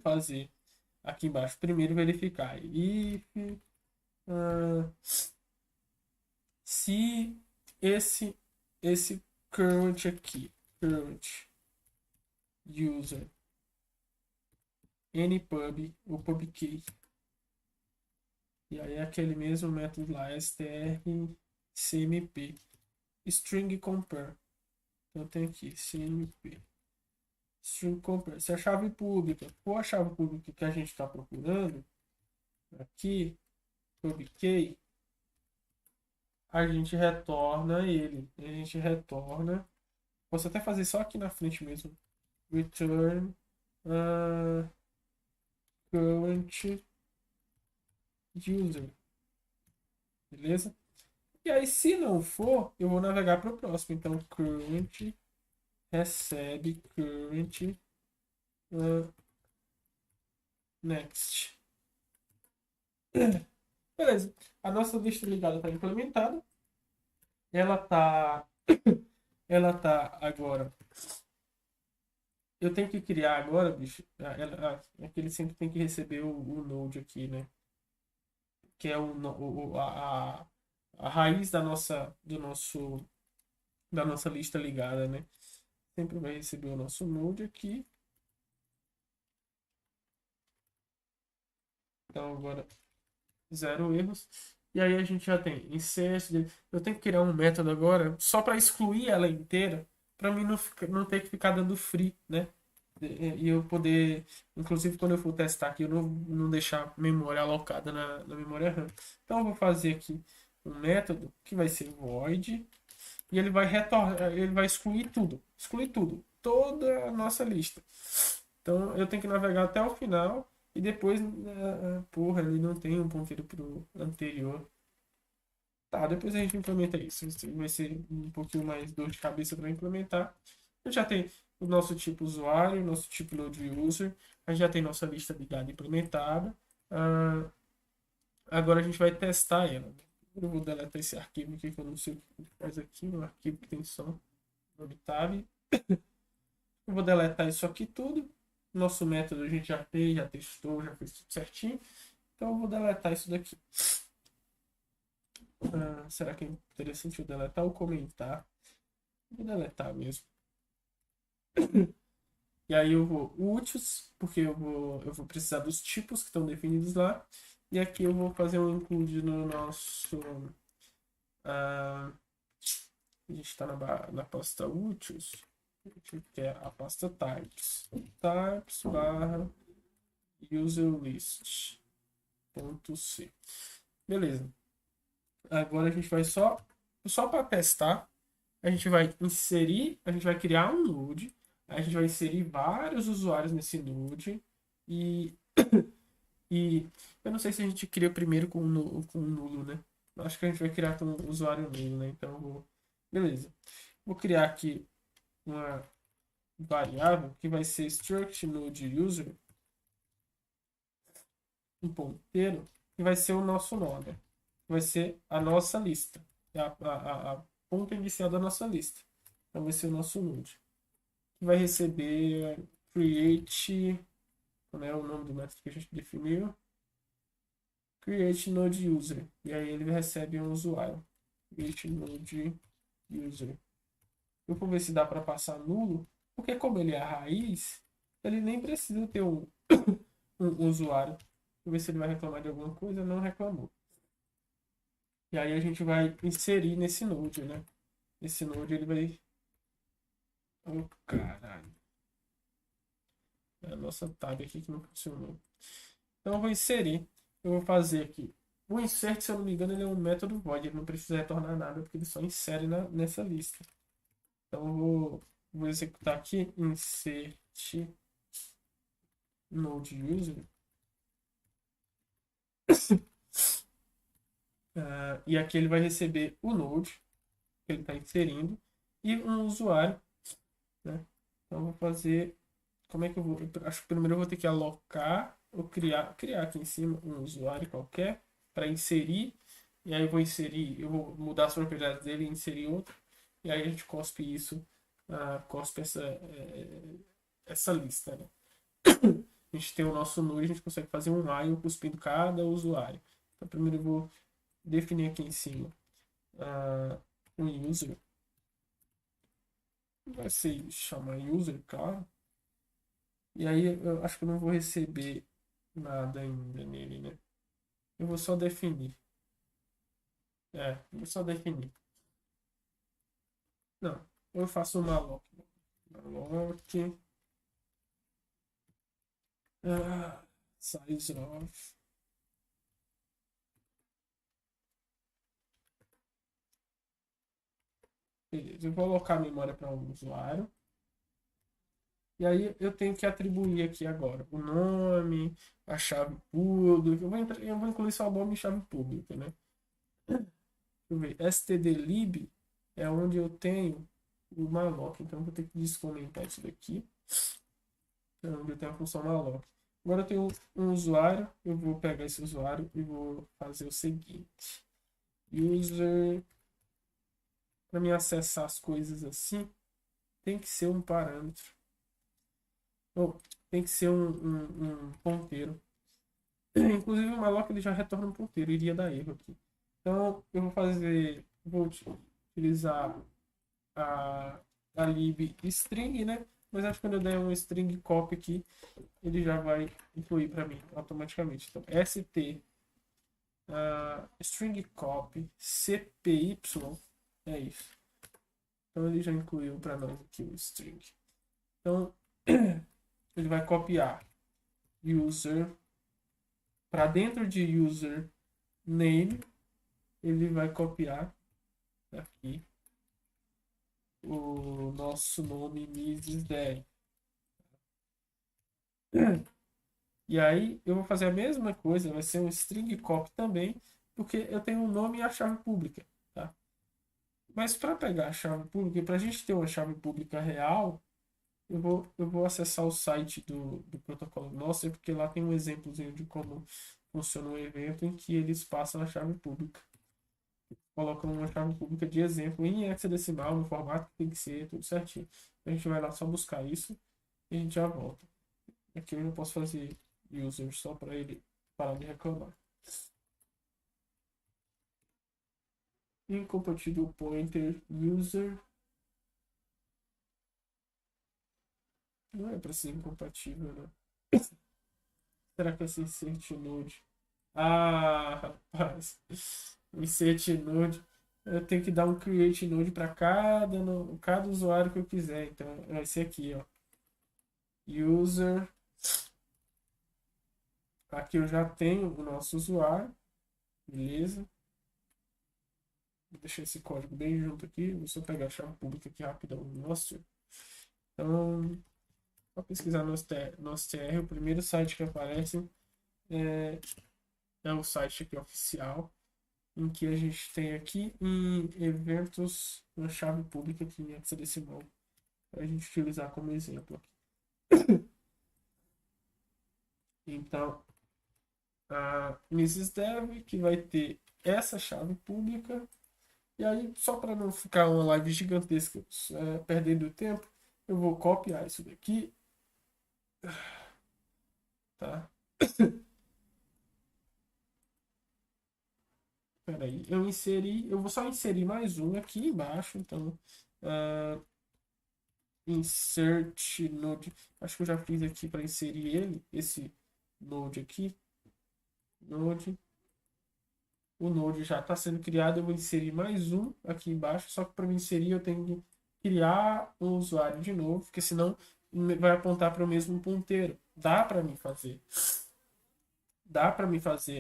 fazer aqui embaixo. Primeiro verificar if se esse current aqui, current user npub, o pubkey. E aí é aquele mesmo método lá, strcmp, string compare. Então tem aqui cmp. String compare. Se a chave pública for a chave pública que a gente está procurando, aqui, pubkey, a gente retorna ele. A gente retorna. Posso até fazer só aqui na frente mesmo. Return current user. Beleza? E aí, se não for, eu vou navegar para o próximo. Então, current recebe current next. Beleza. A nossa lista ligada está implementada. Ela tá agora. Eu tenho que criar agora, bicho. É que ele sempre tem que receber o node aqui, né? Que é a raiz da nossa lista ligada, né? Sempre vai receber o nosso node aqui. Então agora 0 erros. E aí a gente já tem insert. Eu tenho que criar um método agora só para excluir ela inteira, para mim não ter que ficar dando free, né? E eu poder, inclusive quando eu for testar aqui, eu não deixar memória alocada na memória RAM. Então eu vou fazer aqui um método que vai ser void e ele vai retornar, ele vai excluir tudo, toda a nossa lista. Então eu tenho que navegar até o final e depois, porra, ele não tem um ponteiro pro anterior. Tá, depois a gente implementa isso. Isso vai ser um pouquinho mais dor de cabeça para implementar. A gente já tem o nosso tipo usuário, nosso tipo load user, a gente já tem nossa lista de dados implementada. Agora a gente vai testar ela. Eu vou deletar esse arquivo aqui que eu não sei o que faz aqui, um arquivo que tem só nome tab. Eu vou deletar isso aqui tudo. Nosso método a gente já fez, já testou, já fez tudo certinho. Então eu vou deletar isso daqui. Será que é interessante eu deletar ou comentar? Vou deletar mesmo. E aí eu vou úteis, porque eu vou precisar dos tipos que estão definidos lá. E aqui eu vou fazer um include no nosso. A gente está na pasta úteis, que é a pasta types. Types barra user list. Ponto C. Beleza. Agora a gente vai só para testar. A gente vai inserir, a gente vai criar um node, a gente vai inserir vários usuários nesse node e, e eu não sei se a gente cria primeiro com com nulo, né? Acho que a gente vai criar com o usuário nulo, né? Então, beleza. Vou criar aqui uma variável que vai ser struct node user, um ponteiro, que vai ser o nosso node, vai ser a nossa lista, a ponta inicial da nossa lista. Então vai ser o nosso node. Vai receber create, como é o nome do método que a gente definiu, create node user, e aí ele recebe um usuário, create node user. Eu vou ver se dá para passar nulo, porque como ele é a raiz, ele nem precisa ter um usuário. Vou ver se ele vai reclamar de alguma coisa. Não reclamou. E aí a gente vai inserir nesse node, né? Esse node ele vai... Oh, caralho. É a nossa tab aqui que não funcionou. Então eu vou inserir. Eu vou fazer aqui. O insert, se eu não me engano, ele é um método void. Ele não precisa retornar nada, porque ele só insere nessa lista. Então eu vou executar aqui. Insert node user. E aqui ele vai receber o node que ele está inserindo e um usuário, né? Então eu vou fazer, como é que eu vou? Acho que primeiro eu vou ter que alocar ou criar aqui em cima um usuário qualquer para inserir, e aí eu vou inserir, eu vou mudar as propriedades dele e inserir outro, e aí a gente cospe isso, cospe essa lista, né? A gente tem o nosso node, a gente consegue fazer um while cuspindo cada usuário. Então primeiro eu vou definir aqui em cima um user, vai ser chamar user, claro. E aí eu acho que eu não vou receber nada ainda nele, né? Eu vou só definir. Vou só definir. Não, eu faço um malloc. Malloc. Size of. Beleza, eu vou alocar a memória para um usuário. E aí eu tenho que atribuir aqui agora o nome, a chave pública. Eu vou incluir só nome e chave pública, né? Deixa eu ver. stdlib é onde eu tenho o malloc. Então eu vou ter que descomentar isso daqui. É onde eu tenho a função malloc. Agora eu tenho um usuário. Eu vou pegar esse usuário e vou fazer o seguinte. User. Para me acessar as coisas assim, tem que ser um parâmetro. Ou tem que ser um ponteiro. Inclusive o malloc ele já retorna um ponteiro, iria dar erro aqui. Então eu vou utilizar a lib string, né? Mas acho que quando eu der um string copy aqui, ele já vai incluir para mim automaticamente. Então st string copy cpy, é isso. Então ele já incluiu para nós aqui o string. Então ele vai copiar user para dentro de user name, ele vai copiar aqui o nosso nome Mrs. Dev. E aí eu vou fazer a mesma coisa, vai ser um string copy também, porque eu tenho um nome e a chave pública, tá? Mas para pegar a chave pública, para a gente ter uma chave pública real, eu vou acessar o site do protocolo nosso, porque lá tem um exemplozinho de como funciona um evento em que eles passam a chave pública. Colocam uma chave pública de exemplo em hexadecimal, no formato que tem que ser, tudo certinho. A gente vai lá só buscar isso e a gente já volta. Aqui eu não posso fazer user só para ele parar de reclamar. Incompatible pointer user. Não é para ser incompatível, né? Será que é esse insert node? Ah, rapaz. Insert node. Eu tenho que dar um create node para cada usuário que eu quiser. Então, vai ser aqui, ó. User. Aqui eu já tenho o nosso usuário. Beleza. Vou deixar esse código bem junto aqui. Vou só pegar a chave pública aqui rapidão. Nossa. Então, para pesquisar no TR, o primeiro site que aparece é o site aqui oficial, em que a gente tem aqui em eventos uma chave pública aqui em hexadecimal, para a gente utilizar como exemplo aqui. Então, a Mrs. Dev, que vai ter essa chave pública, e aí, só para não ficar uma live gigantesca perdendo tempo, eu vou copiar isso daqui, tá? Peraí, eu vou só inserir mais um aqui embaixo, então, insert node, acho que eu já fiz aqui para inserir ele, esse node aqui, node, o node já está sendo criado, eu vou inserir mais um aqui embaixo, só que para me inserir eu tenho que criar um usuário de novo, porque senão vai apontar para o mesmo ponteiro. Dá para mim fazer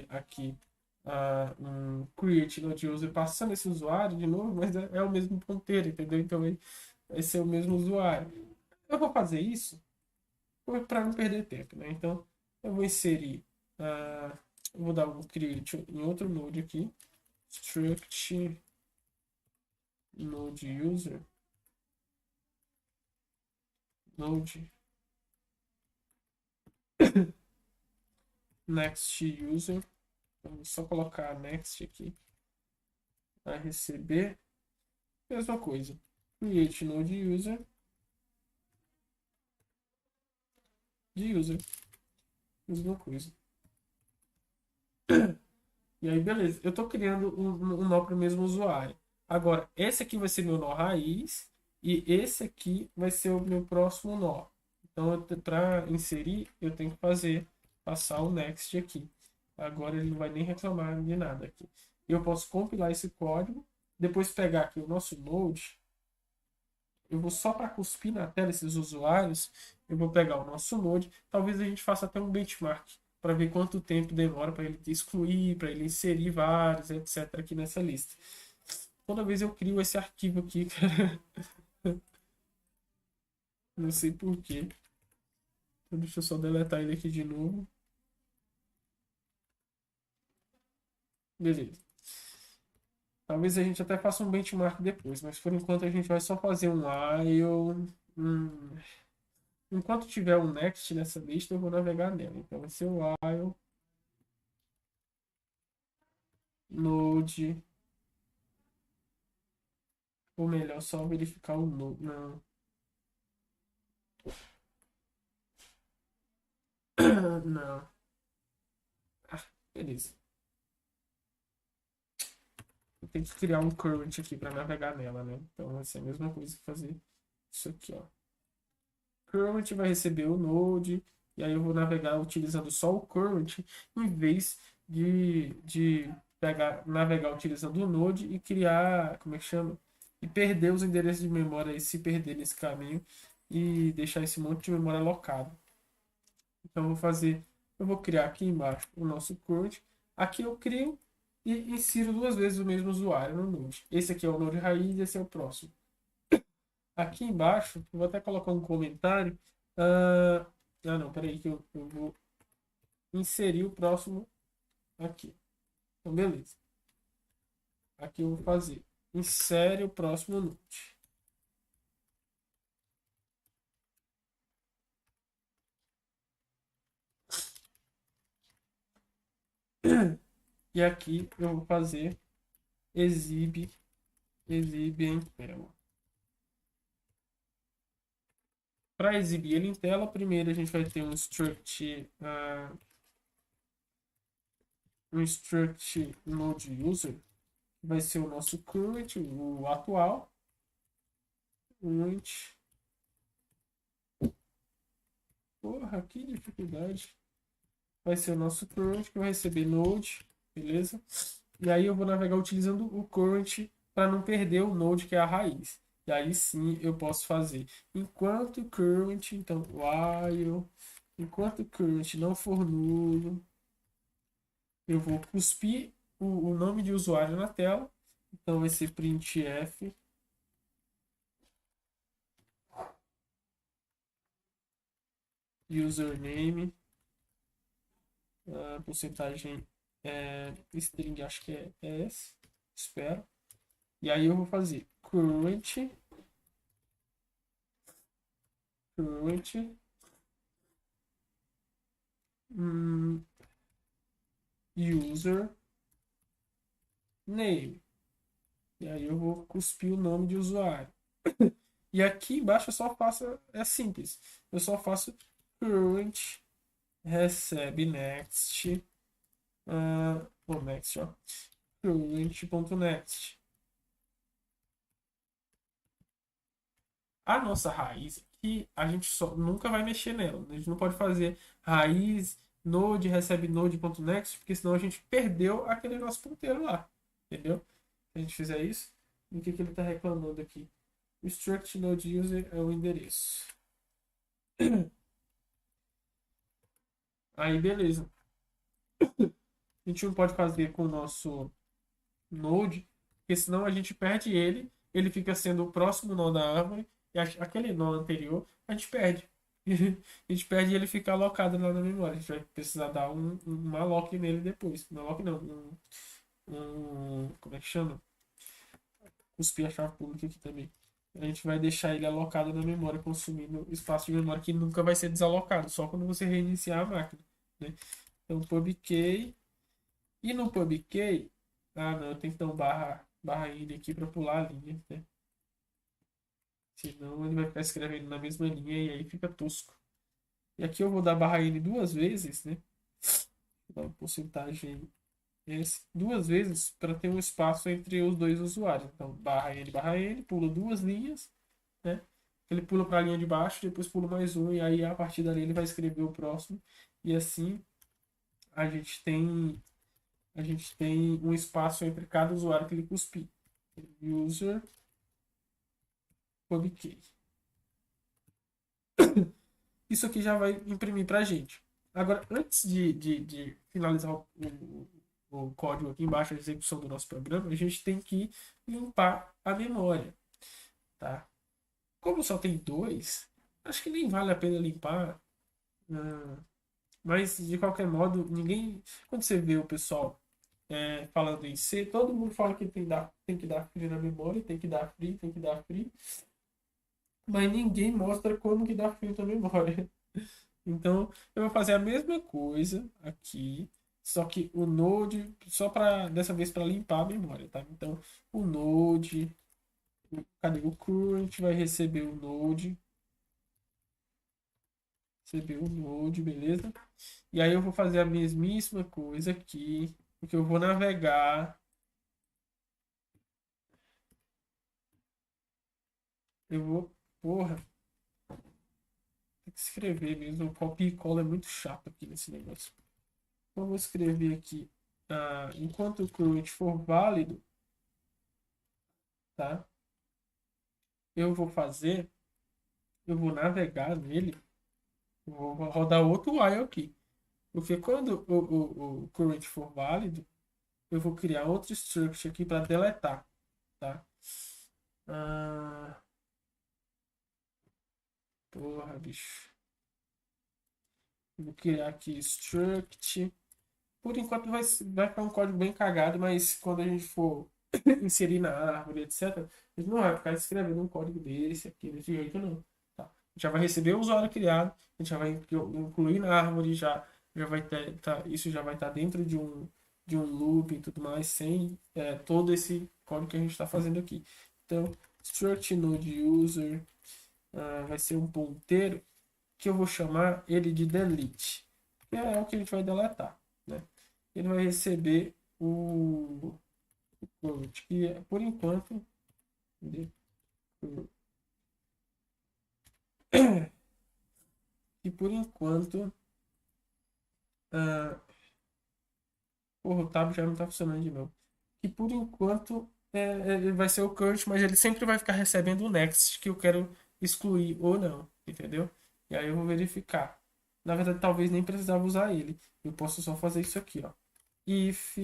aqui um create node user passando esse usuário de novo, mas é o mesmo ponteiro, entendeu? Então vai ser o mesmo usuário. Eu vou fazer isso para não perder tempo, né? Então eu vou inserir, eu vou dar um create em outro node aqui, struct node user, node next user, vamos só colocar next aqui, vai receber, mesma coisa, create node user, de user, mesma coisa. E aí, beleza, eu estou criando um nó para o mesmo usuário. Agora, esse aqui vai ser meu nó raiz e esse aqui vai ser o meu próximo nó. Então, para inserir, eu tenho que passar o next aqui. Agora ele não vai nem reclamar de nada aqui. Eu posso compilar esse código, depois pegar aqui o nosso node. Eu vou só para cuspir na tela esses usuários, eu vou pegar o nosso node. Talvez a gente faça até um benchmark para ver quanto tempo demora para ele excluir, para ele inserir vários, etc. aqui nessa lista. Toda vez eu crio esse arquivo aqui, cara. Não sei porquê. Então, deixa eu só deletar ele aqui de novo. Beleza. Talvez a gente até faça um benchmark depois, mas por enquanto a gente vai só fazer um while. Enquanto tiver um next nessa lista, eu vou navegar nela. Então vai ser o while node, ou melhor, só verificar o node. Não. Não. Beleza. Eu tenho que criar um current aqui para navegar nela, né? Então vai ser a mesma coisa que fazer isso aqui, ó. Current vai receber o node, e aí eu vou navegar utilizando só o current, em vez de navegar utilizando o Node e criar, como é que chama? E perder os endereços de memória e se perder nesse caminho e deixar esse monte de memória alocado. Então eu vou criar aqui embaixo o nosso current. Aqui eu crio e insiro duas vezes o mesmo usuário no Node. Esse aqui é o Node raiz, esse é o próximo. Aqui embaixo, eu vou até colocar um comentário. Não, peraí que eu vou inserir o próximo aqui. Então, beleza. Aqui eu vou fazer. Insere o próximo node. E aqui eu vou fazer exibe em tela. Para exibir ele em tela, primeiro a gente vai ter um struct node user, que vai ser o nosso current, o atual. Current. Porra, que dificuldade. Vai ser o nosso current, que vai receber node, beleza? E aí eu vou navegar utilizando o current para não perder o node, que é a raiz. E aí sim eu posso fazer. Enquanto current, então, while, enquanto current não for nulo, eu vou cuspir o nome de usuário na tela. Então vai ser printf username, porcentagem string, acho que é s, espero. E aí eu vou fazer current user name. E aí eu vou cuspir o nome de usuário. E aqui embaixo eu só faço, é simples. Eu só faço current recebe next, next, ó, current.next. A nossa raiz aqui, a gente só nunca vai mexer nela. A gente não pode fazer raiz node recebe node.next, porque senão a gente perdeu aquele nosso ponteiro lá. Entendeu? Se a gente fizer isso, o que ele está reclamando aqui? O struct node user é o endereço. Aí, beleza. A gente não pode fazer com o nosso node, porque senão a gente perde ele, ele fica sendo o próximo nó da árvore, e aquele nó anterior a gente perde. A gente perde e ele fica alocado lá na memória. A gente vai precisar dar um alloc nele depois. Um alloc não, como é que chama? Cuspir a chave pública aqui também. A gente vai deixar ele alocado na memória, consumindo espaço de memória que nunca vai ser desalocado, só quando você reiniciar a máquina. Né? Então, pubkey. E no pubkey, não, eu tenho que dar um barra in aqui para pular a linha. Né? Senão ele vai ficar escrevendo na mesma linha e aí fica tosco. E aqui eu vou dar barra n duas vezes, né? Vou dar uma porcentagem duas vezes para ter um espaço entre os dois usuários. Então, barra n, pula duas linhas, né? Ele pula para a linha de baixo, depois pula mais um, e aí a partir dali ele vai escrever o próximo. E assim a gente tem um espaço entre cada usuário que ele cuspir. User pubkey. Isso aqui já vai imprimir para a gente. Agora, antes de finalizar o código aqui embaixo, a execução do nosso programa, a gente tem que limpar a memória. Tá? Como só tem dois, acho que nem vale a pena limpar. Mas, de qualquer modo, ninguém. Quando você vê o pessoal falando em C, todo mundo fala que tem que dar free na memória, tem que dar free, tem que dar free. Mas ninguém mostra como que dá free na memória. Então, eu vou fazer a mesma coisa aqui, só que o Node, só para dessa vez para limpar a memória, tá? Então, o Node, cadê o current vai receber o Node, beleza? E aí eu vou fazer a mesmíssima coisa aqui, porque eu vou navegar, porra, tem que escrever mesmo, o copy e cola é muito chato aqui nesse negócio. Então, eu vou escrever aqui enquanto o current for válido, tá? Eu vou navegar nele, vou rodar outro while aqui. Porque quando o current for válido, eu vou criar outro struct aqui para deletar, tá? Ah, porra, bicho. Vou criar aqui struct. Por enquanto vai ficar um código bem cagado, mas quando a gente for inserir na árvore, etc., a gente não vai ficar escrevendo um código desse aqui, desse jeito, não. Tá? A gente já vai receber o usuário criado, a gente já vai incluir na árvore, já vai ter, tá, isso já vai estar dentro de um loop e tudo mais, sem todo esse código que a gente está fazendo aqui. Então, struct node user vai ser um ponteiro que eu vou chamar ele de delete, que é o que a gente vai deletar, né? Ele vai receber o quote, que por enquanto que por enquanto uh, porra, o tab já não está funcionando de novo. Que por enquanto ele vai ser o current, mas ele sempre vai ficar recebendo o next que eu quero excluir ou não, entendeu? E aí eu vou verificar. Na verdade, talvez nem precisava usar ele. Eu posso só fazer isso aqui, ó. If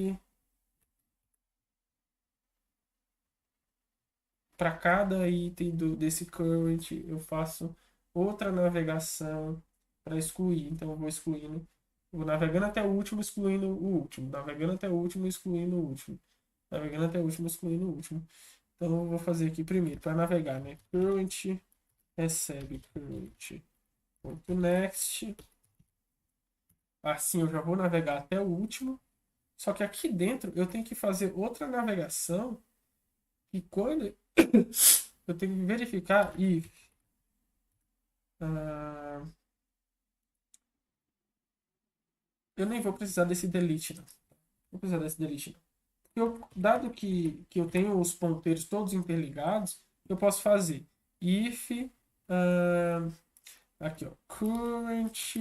para cada item desse current eu faço outra navegação para excluir. Então eu vou excluindo, vou navegando até o último, excluindo o último, navegando até o último, excluindo o último, navegando até o último, excluindo o último. Então eu vou fazer aqui primeiro para navegar, né? Current recebe current.next. Assim eu já vou navegar até o último. Só que aqui dentro eu tenho que fazer outra navegação e quando eu tenho que verificar if eu nem vou precisar desse delete, não. Vou precisar desse delete, não. Dado que eu tenho os ponteiros todos interligados, eu posso fazer if aqui, ó, current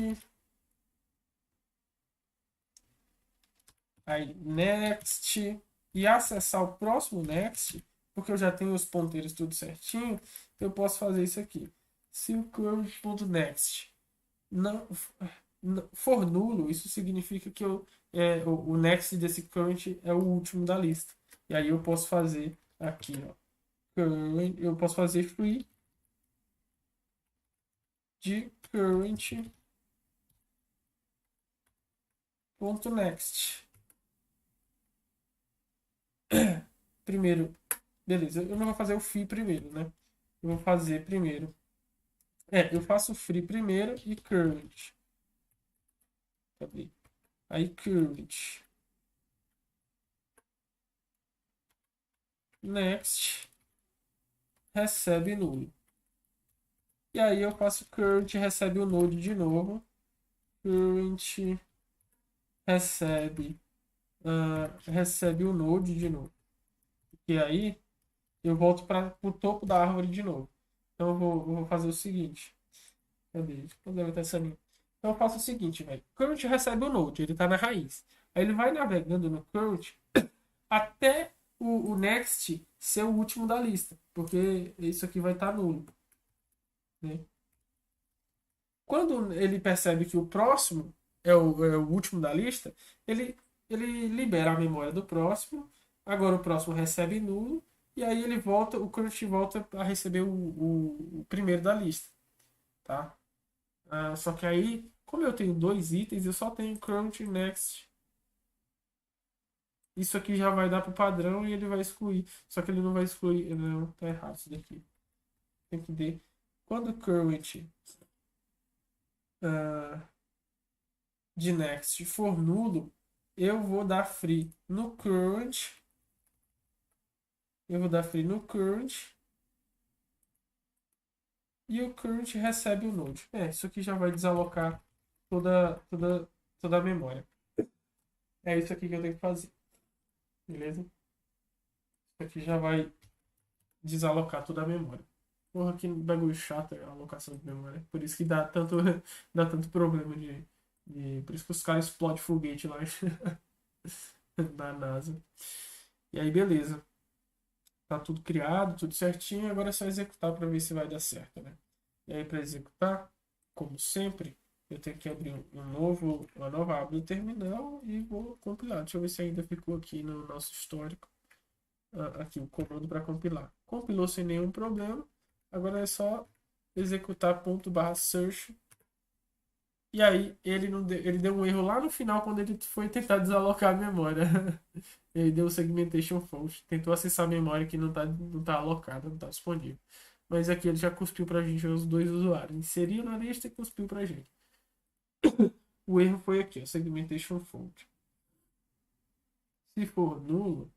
aí next e acessar o próximo next, porque eu já tenho os ponteiros tudo certinho, eu posso fazer isso aqui. Se o current.next não for nulo, isso significa que o next desse current é o último da lista. E aí eu posso fazer aqui, ó, current, eu posso fazer free de current.next. Primeiro, beleza, eu não vou fazer o free primeiro, né? Eu vou fazer primeiro. Eu faço o free primeiro e current. Cadê? Aí current. Next recebe nulo. E aí eu faço current recebe o node de novo. Current recebe o node de novo. E aí eu volto para o topo da árvore de novo. Então eu vou fazer o seguinte. Cadê? Essa linha. Então eu faço o seguinte, velho. Current recebe o node, ele está na raiz. Aí ele vai navegando no current até o next ser o último da lista, porque isso aqui vai estar nulo, né? Quando ele percebe que o próximo é o último da lista, ele libera a memória do próximo. Agora o próximo recebe nulo e aí o current volta a receber o primeiro da lista, tá? Só que aí, como eu tenho dois itens, eu só tenho current next. Isso aqui já vai dar para o padrão e ele vai excluir. Só que ele não vai excluir. Não, tá errado isso daqui. Tem que ver. Quando o current de next for nulo, eu vou dar free no current. Eu vou dar free no current. E o current recebe o node. Isso aqui já vai desalocar toda a memória. É isso aqui que eu tenho que fazer. Beleza? Isso aqui já vai desalocar toda a memória. Porra, que bagulho chato a alocação de memória. Por isso que dá tanto, dá tanto problema por isso que os caras explodem foguete lá. da NASA. E aí, beleza. Tá tudo criado, tudo certinho. Agora é só executar para ver se vai dar certo, né? E aí, para executar, como sempre, eu tenho que abrir uma nova aba do terminal e vou compilar. Deixa eu ver se ainda ficou aqui no nosso histórico. Aqui o comando para compilar. Compilou sem nenhum problema. Agora é só executar ./search. E aí ele deu um erro lá no final quando ele foi tentar desalocar a memória. Ele deu o segmentation fault. Tentou acessar a memória que não tá alocada, não está disponível. Mas aqui ele já cuspiu para a gente os dois usuários. Inseriu na lista e cuspiu para a gente. O erro foi aqui, ó, segmentation fault. Se for nulo,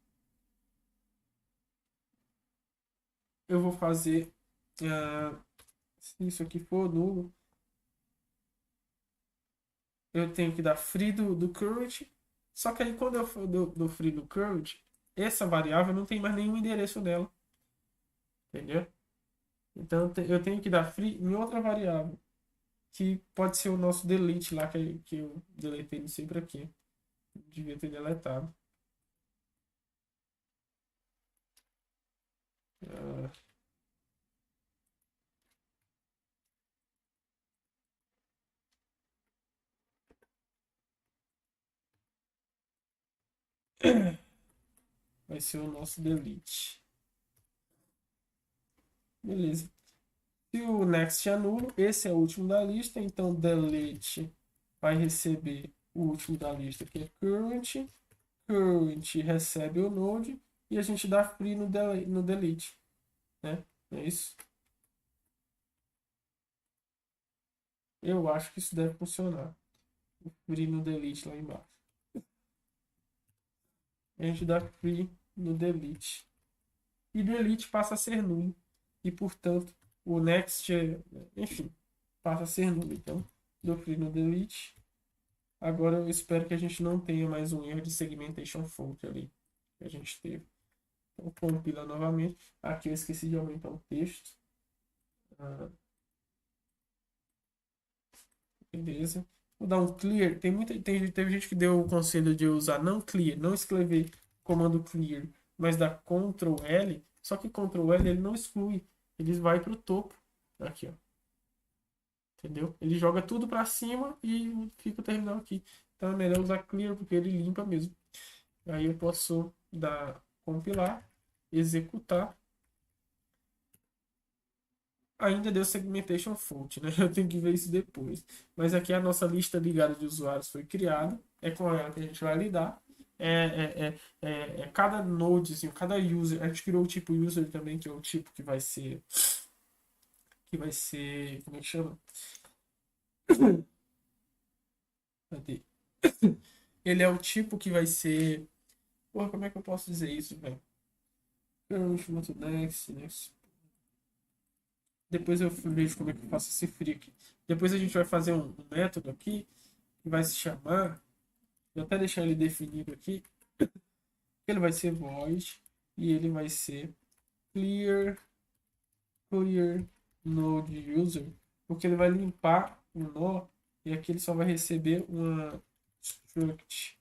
eu vou fazer. Se isso aqui for nulo, eu tenho que dar free do current. Só que aí quando eu for do free do current, essa variável não tem mais nenhum endereço nela. Entendeu? Então eu tenho que dar free em outra variável. Que pode ser o nosso delete lá, que eu deletei ele sempre aqui. Devia ter deletado. Ah, vai ser o nosso delete. Beleza. Se o next é nulo, esse é o último da lista, então delete vai receber o último da lista, que é current. Current recebe o node e a gente dá free no delete, né? É isso. Eu acho que isso deve funcionar. O free no delete lá embaixo. A gente dá free no delete. E delete passa a ser nulo. E, portanto, o next, enfim, passa a ser nulo. Então, dou free no delete. Agora eu espero que a gente não tenha mais um erro de segmentation fault ali que a gente teve. Então, compila novamente. Aqui eu esqueci de aumentar o texto. Beleza. Vou dar um clear. Teve gente que deu o conselho de usar não clear, não escrever comando clear, mas dar Ctrl L. Só que Ctrl L ele não exclui. Ele vai para o topo. Aqui, ó. Entendeu? Ele joga tudo para cima e fica o terminal aqui. Então é melhor usar clear porque ele limpa mesmo. Aí eu posso dar compilar, executar. Ainda deu segmentation fault, né? Eu tenho que ver isso depois. Mas aqui a nossa lista ligada de usuários foi criada. É com ela que a gente vai lidar. Cada node, assim, cada user. A gente criou o tipo user também, que é o tipo que vai ser. Como é que chama? Cadê? Ele é o tipo que vai ser. Porra, como é que eu posso dizer isso, velho? Next. Depois eu vejo como é que eu faço esse free aqui. Depois a gente vai fazer um método aqui que vai se chamar. Vou até deixar ele definido aqui. Ele vai ser void e ele vai ser clear node user, porque ele vai limpar o nó e aqui ele só vai receber uma struct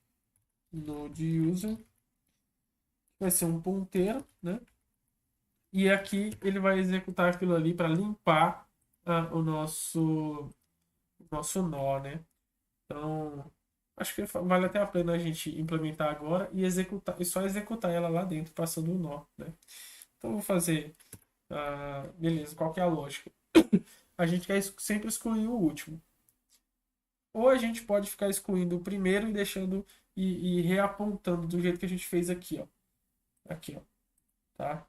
node user, vai ser um ponteiro, né? E aqui ele vai executar aquilo ali para limpar o nosso nó, né? Então, acho que vale até a pena a gente implementar agora e executar, e só executar ela lá dentro, passando o nó, né? Então, eu vou fazer. Beleza, qual que é a lógica? A gente quer sempre excluir o último. Ou a gente pode ficar excluindo o primeiro e deixando e reapontando do jeito que a gente fez aqui, ó. Aqui, ó. Tá?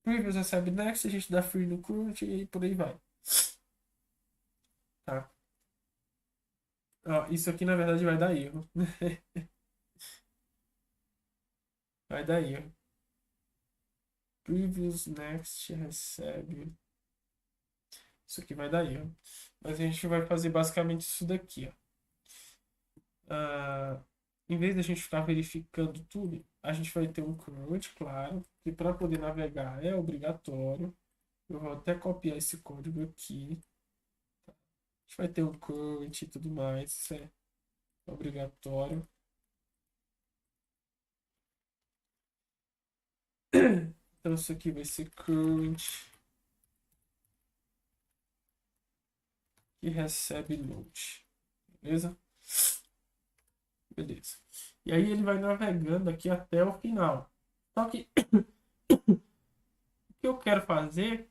Previous recebe next, a gente dá free no current e por aí vai. Tá? Ó, isso aqui na verdade vai dar erro. Vai dar erro. Previous next recebe. Isso aqui vai dar erro. Mas a gente vai fazer basicamente isso daqui, ó. Em vez de a gente ficar verificando tudo, a gente vai ter um current, claro, que para poder navegar é obrigatório. Eu vou até copiar esse código aqui. A gente vai ter um current e tudo mais, isso é obrigatório. Então isso aqui vai ser current que recebe load. Beleza? Beleza. E aí ele vai navegando aqui até o final. Só que o que eu quero fazer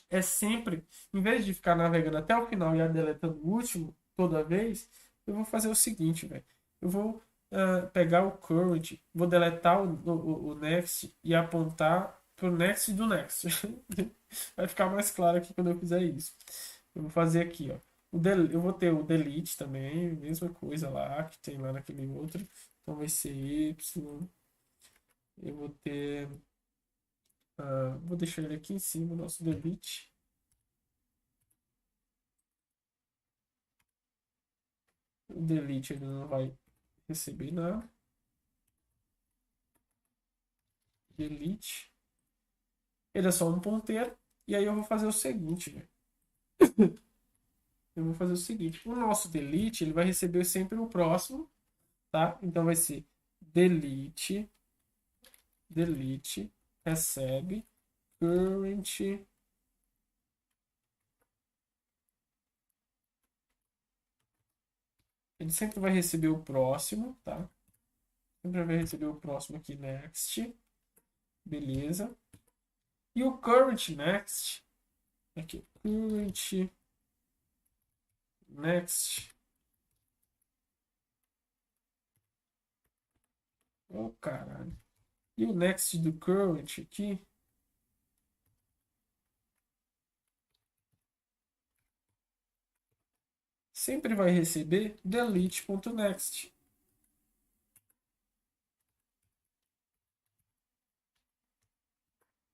é sempre, em vez de ficar navegando até o final e deletando o último toda vez, eu vou fazer o seguinte, velho. Eu vou pegar o current, vou deletar o next e apontar pro next do next. Vai ficar mais claro aqui quando eu fizer isso. Eu vou fazer aqui, ó. Eu vou ter o delete também, mesma coisa lá que tem lá naquele outro. Então vai ser y. Eu vou ter. Vou deixar ele aqui em cima, o nosso delete. O delete ele não vai receber nada. Delete. Ele é só um ponteiro. E aí eu vou fazer o seguinte, velho. Eu vou fazer o seguinte. O nosso delete ele vai receber sempre o próximo, tá? Então vai ser delete recebe current ele sempre vai receber o próximo, tá? Sempre vai receber o próximo aqui, next. Beleza. E o current next, aqui, current next. Oh, caralho. E o next do current aqui, sempre vai receber delete.next.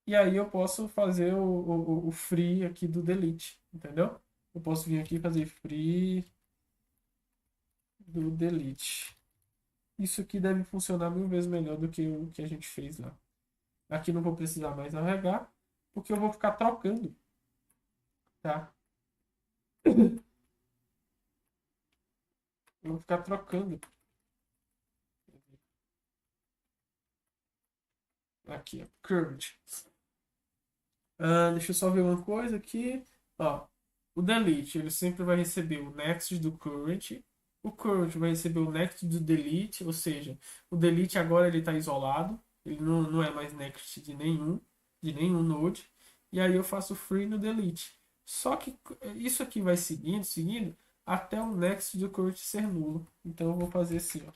E aí eu posso fazer o free aqui do delete, entendeu? Eu posso vir aqui e fazer free do delete. Isso aqui deve funcionar 1000 vezes melhor do que o que a gente fez lá. Aqui não vou precisar mais navegar, porque eu vou ficar trocando, tá? Eu vou ficar trocando. Aqui, ó, current. Deixa eu só ver uma coisa aqui. Ó, o delete, ele sempre vai receber o next do current. O current vai receber o next do delete, ou seja, o delete agora ele está isolado. Ele não é mais next de nenhum node. E aí eu faço free no delete. Só que isso aqui vai seguindo, até o next do current ser nulo. Então eu vou fazer assim, ó.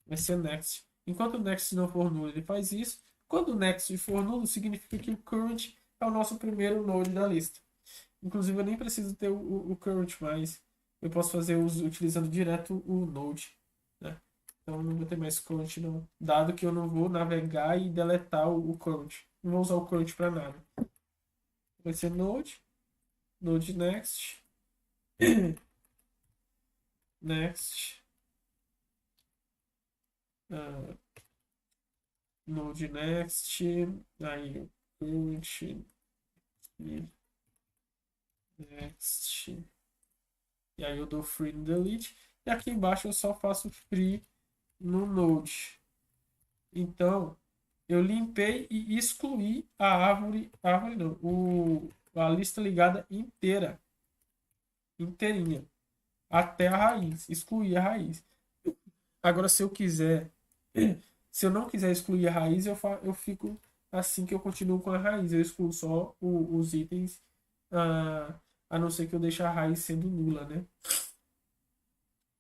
Vai ser next. Enquanto o next não for nulo, ele faz isso. Quando o next for nulo, significa que o current é o nosso primeiro node da lista. Inclusive, eu nem preciso ter o current mais. Eu posso fazer utilizando direto o node. Né? Então, não vou ter mais current, não. Dado que eu não vou navegar e deletar o current. Não vou usar o current para nada. Vai ser node. Node next. Next. Node next. Aí, current. Next. E aí eu dou free no delete. E aqui embaixo eu só faço free no node. Então, eu limpei e excluí a árvore não, a lista ligada inteira, inteirinha, até a raiz, excluí a raiz. Agora, se eu quiser, se eu não quiser excluir a raiz, eu fico assim que eu continuo com a raiz, eu excluo só os itens, a não ser que eu deixe a raiz sendo nula, né?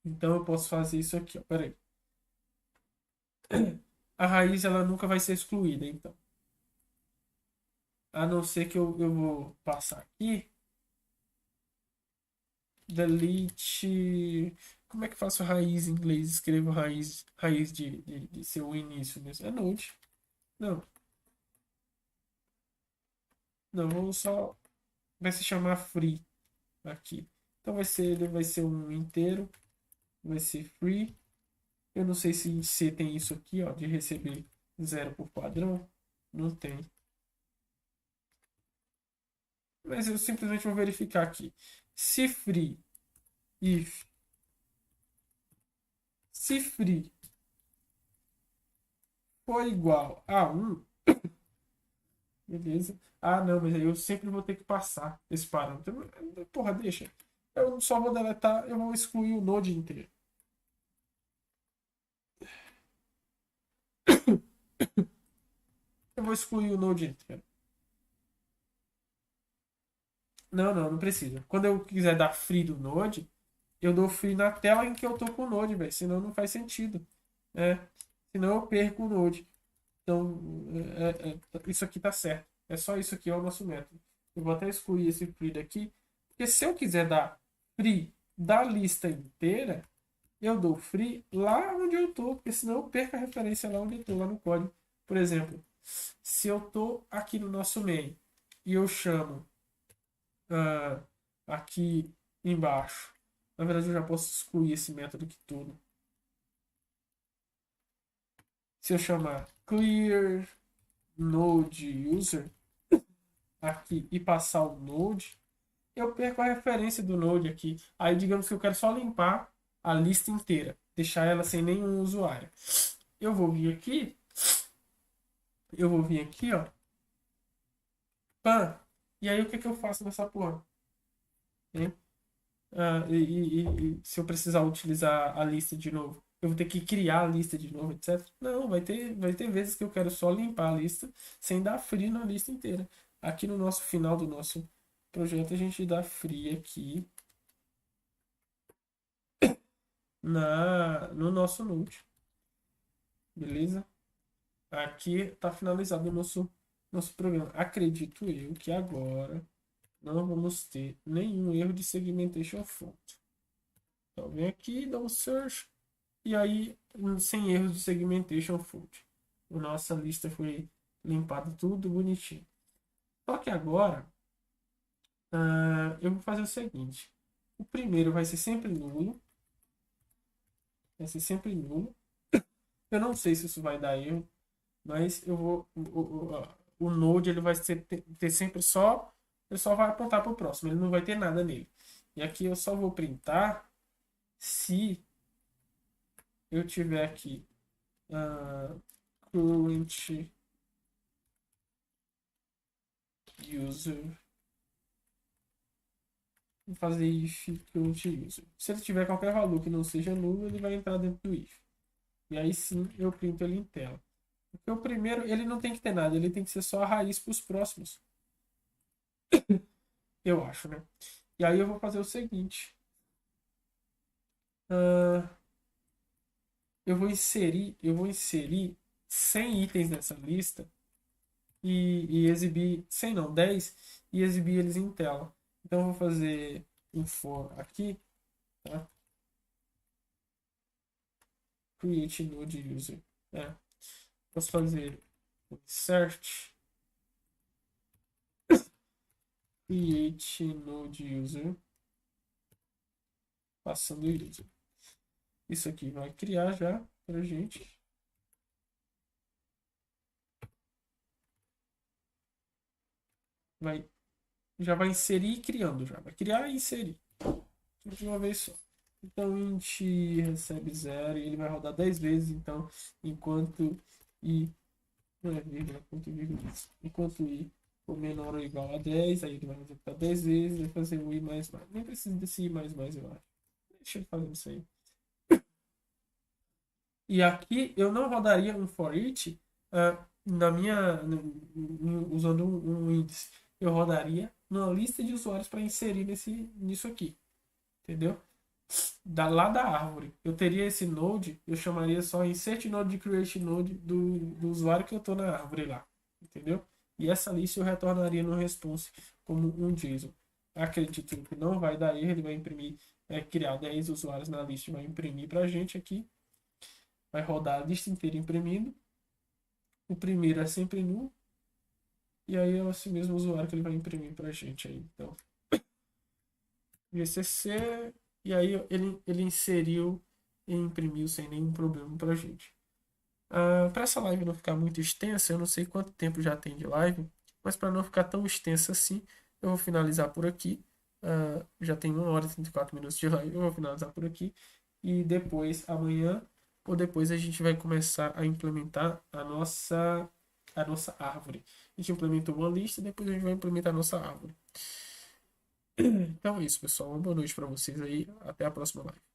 Então, eu posso fazer isso aqui, ó, peraí. A raiz ela nunca vai ser excluída, então. A não ser que eu vou passar aqui. Delete. Como é que faço raiz em inglês? Escrevo raiz de ser o início mesmo. É node. Não. Não, vamos só. Vai se chamar free aqui. Então ele vai ser um inteiro. Vai ser free. Eu não sei se em C tem isso aqui, ó, de receber 0 por padrão. Não tem. Mas eu simplesmente vou verificar aqui. Se free, if, se free for igual a 1, beleza? Ah, não, mas aí eu sempre vou ter que passar esse parâmetro. Porra, deixa. Eu só vou deletar, eu vou excluir o node inteiro. Eu vou excluir o node inteiro. Não precisa. Quando eu quiser dar free do node, eu dou free na tela em que eu tô com o node, velho. Senão não faz sentido. É. Senão eu perco o node. Então, isso aqui tá certo. É só isso aqui, é o nosso método. Eu vou até excluir esse free daqui. Porque se eu quiser dar free da lista inteira, eu dou free lá onde eu tô. Porque senão eu perco a referência lá onde eu tô, lá no código. Por exemplo, se eu tô aqui no nosso main e eu chamo aqui embaixo. Na verdade, eu já posso excluir esse método aqui todo. Se eu chamar clear node user aqui e passar o node, eu perco a referência do node aqui. Aí, digamos que eu quero só limpar a lista inteira, deixar ela sem nenhum usuário. Eu vou vir aqui, ó. Pã. E aí, o que eu faço nessa porra? Hein? Se eu precisar utilizar a lista de novo, eu vou ter que criar a lista de novo, etc. Não, vai ter vezes que eu quero só limpar a lista sem dar free na lista inteira. Aqui no nosso final do nosso projeto, a gente dá free aqui no nosso node. Beleza? Aqui está finalizado o nosso programa. Acredito eu que agora não vamos ter nenhum erro de segmentation fault. Então, vem aqui, dá um search. E aí, sem erros de segmentation fault. A nossa lista foi limpada tudo bonitinho. Só que agora, eu vou fazer o seguinte. O primeiro vai ser sempre nulo. Vai ser sempre nulo. Eu não sei se isso vai dar erro, mas eu vou... O node ele vai ter sempre só... Ele só vai apontar para o próximo. Ele não vai ter nada nele. E aqui eu só vou printar se eu tiver aqui current user. Vou fazer if current user. Se ele tiver qualquer valor que não seja nulo, ele vai entrar dentro do if. E aí sim eu printo ele em tela. Porque o primeiro, ele não tem que ter nada, ele tem que ser só a raiz para os próximos. Eu acho, né? E aí eu vou fazer o seguinte. Eu vou inserir 100 itens nessa lista e exibir 100 não, 10 e exibir eles em tela. Então eu vou fazer um for aqui, tá? Create node user. Posso fazer insert create node user passando o user. Isso aqui vai criar já pra gente. Já vai inserir criando já. Vai criar e inserir. Tudo de uma vez só. Então int recebe 0 e ele vai rodar 10 vezes. Então, enquanto i não é vírgula, enquanto i for menor ou igual a 10, aí ele vai executar 10 vezes e fazer o i mais mais. Nem precisa desse i mais mais, eu acho. Deixa eu fazer isso aí. E aqui eu não rodaria um for each usando um índice. Eu rodaria uma lista de usuários para inserir nisso aqui. Entendeu? Lá da árvore. Eu teria esse node, eu chamaria só insert node de create node do usuário que eu estou na árvore lá. Entendeu? E essa lista eu retornaria no response como um JSON. Acredito que não vai dar erro, ele vai imprimir, criar 10 usuários na lista e vai imprimir para a gente aqui. Vai rodar a lista inteira imprimindo. O primeiro é sempre nulo. E aí é esse mesmo usuário que ele vai imprimir para a gente aí. Então, VCC. E aí ele inseriu e imprimiu sem nenhum problema para a gente. Para essa live não ficar muito extensa, eu não sei quanto tempo já tem de live, mas para não ficar tão extensa assim, eu vou finalizar por aqui. Já tem 1 hora e 34 minutos de live, eu vou finalizar por aqui. E depois, amanhã, ou depois a gente vai começar a implementar a nossa árvore. A gente implementou uma lista e depois a gente vai implementar a nossa árvore. Então é isso, pessoal. Uma boa noite para vocês aí. Até a próxima live.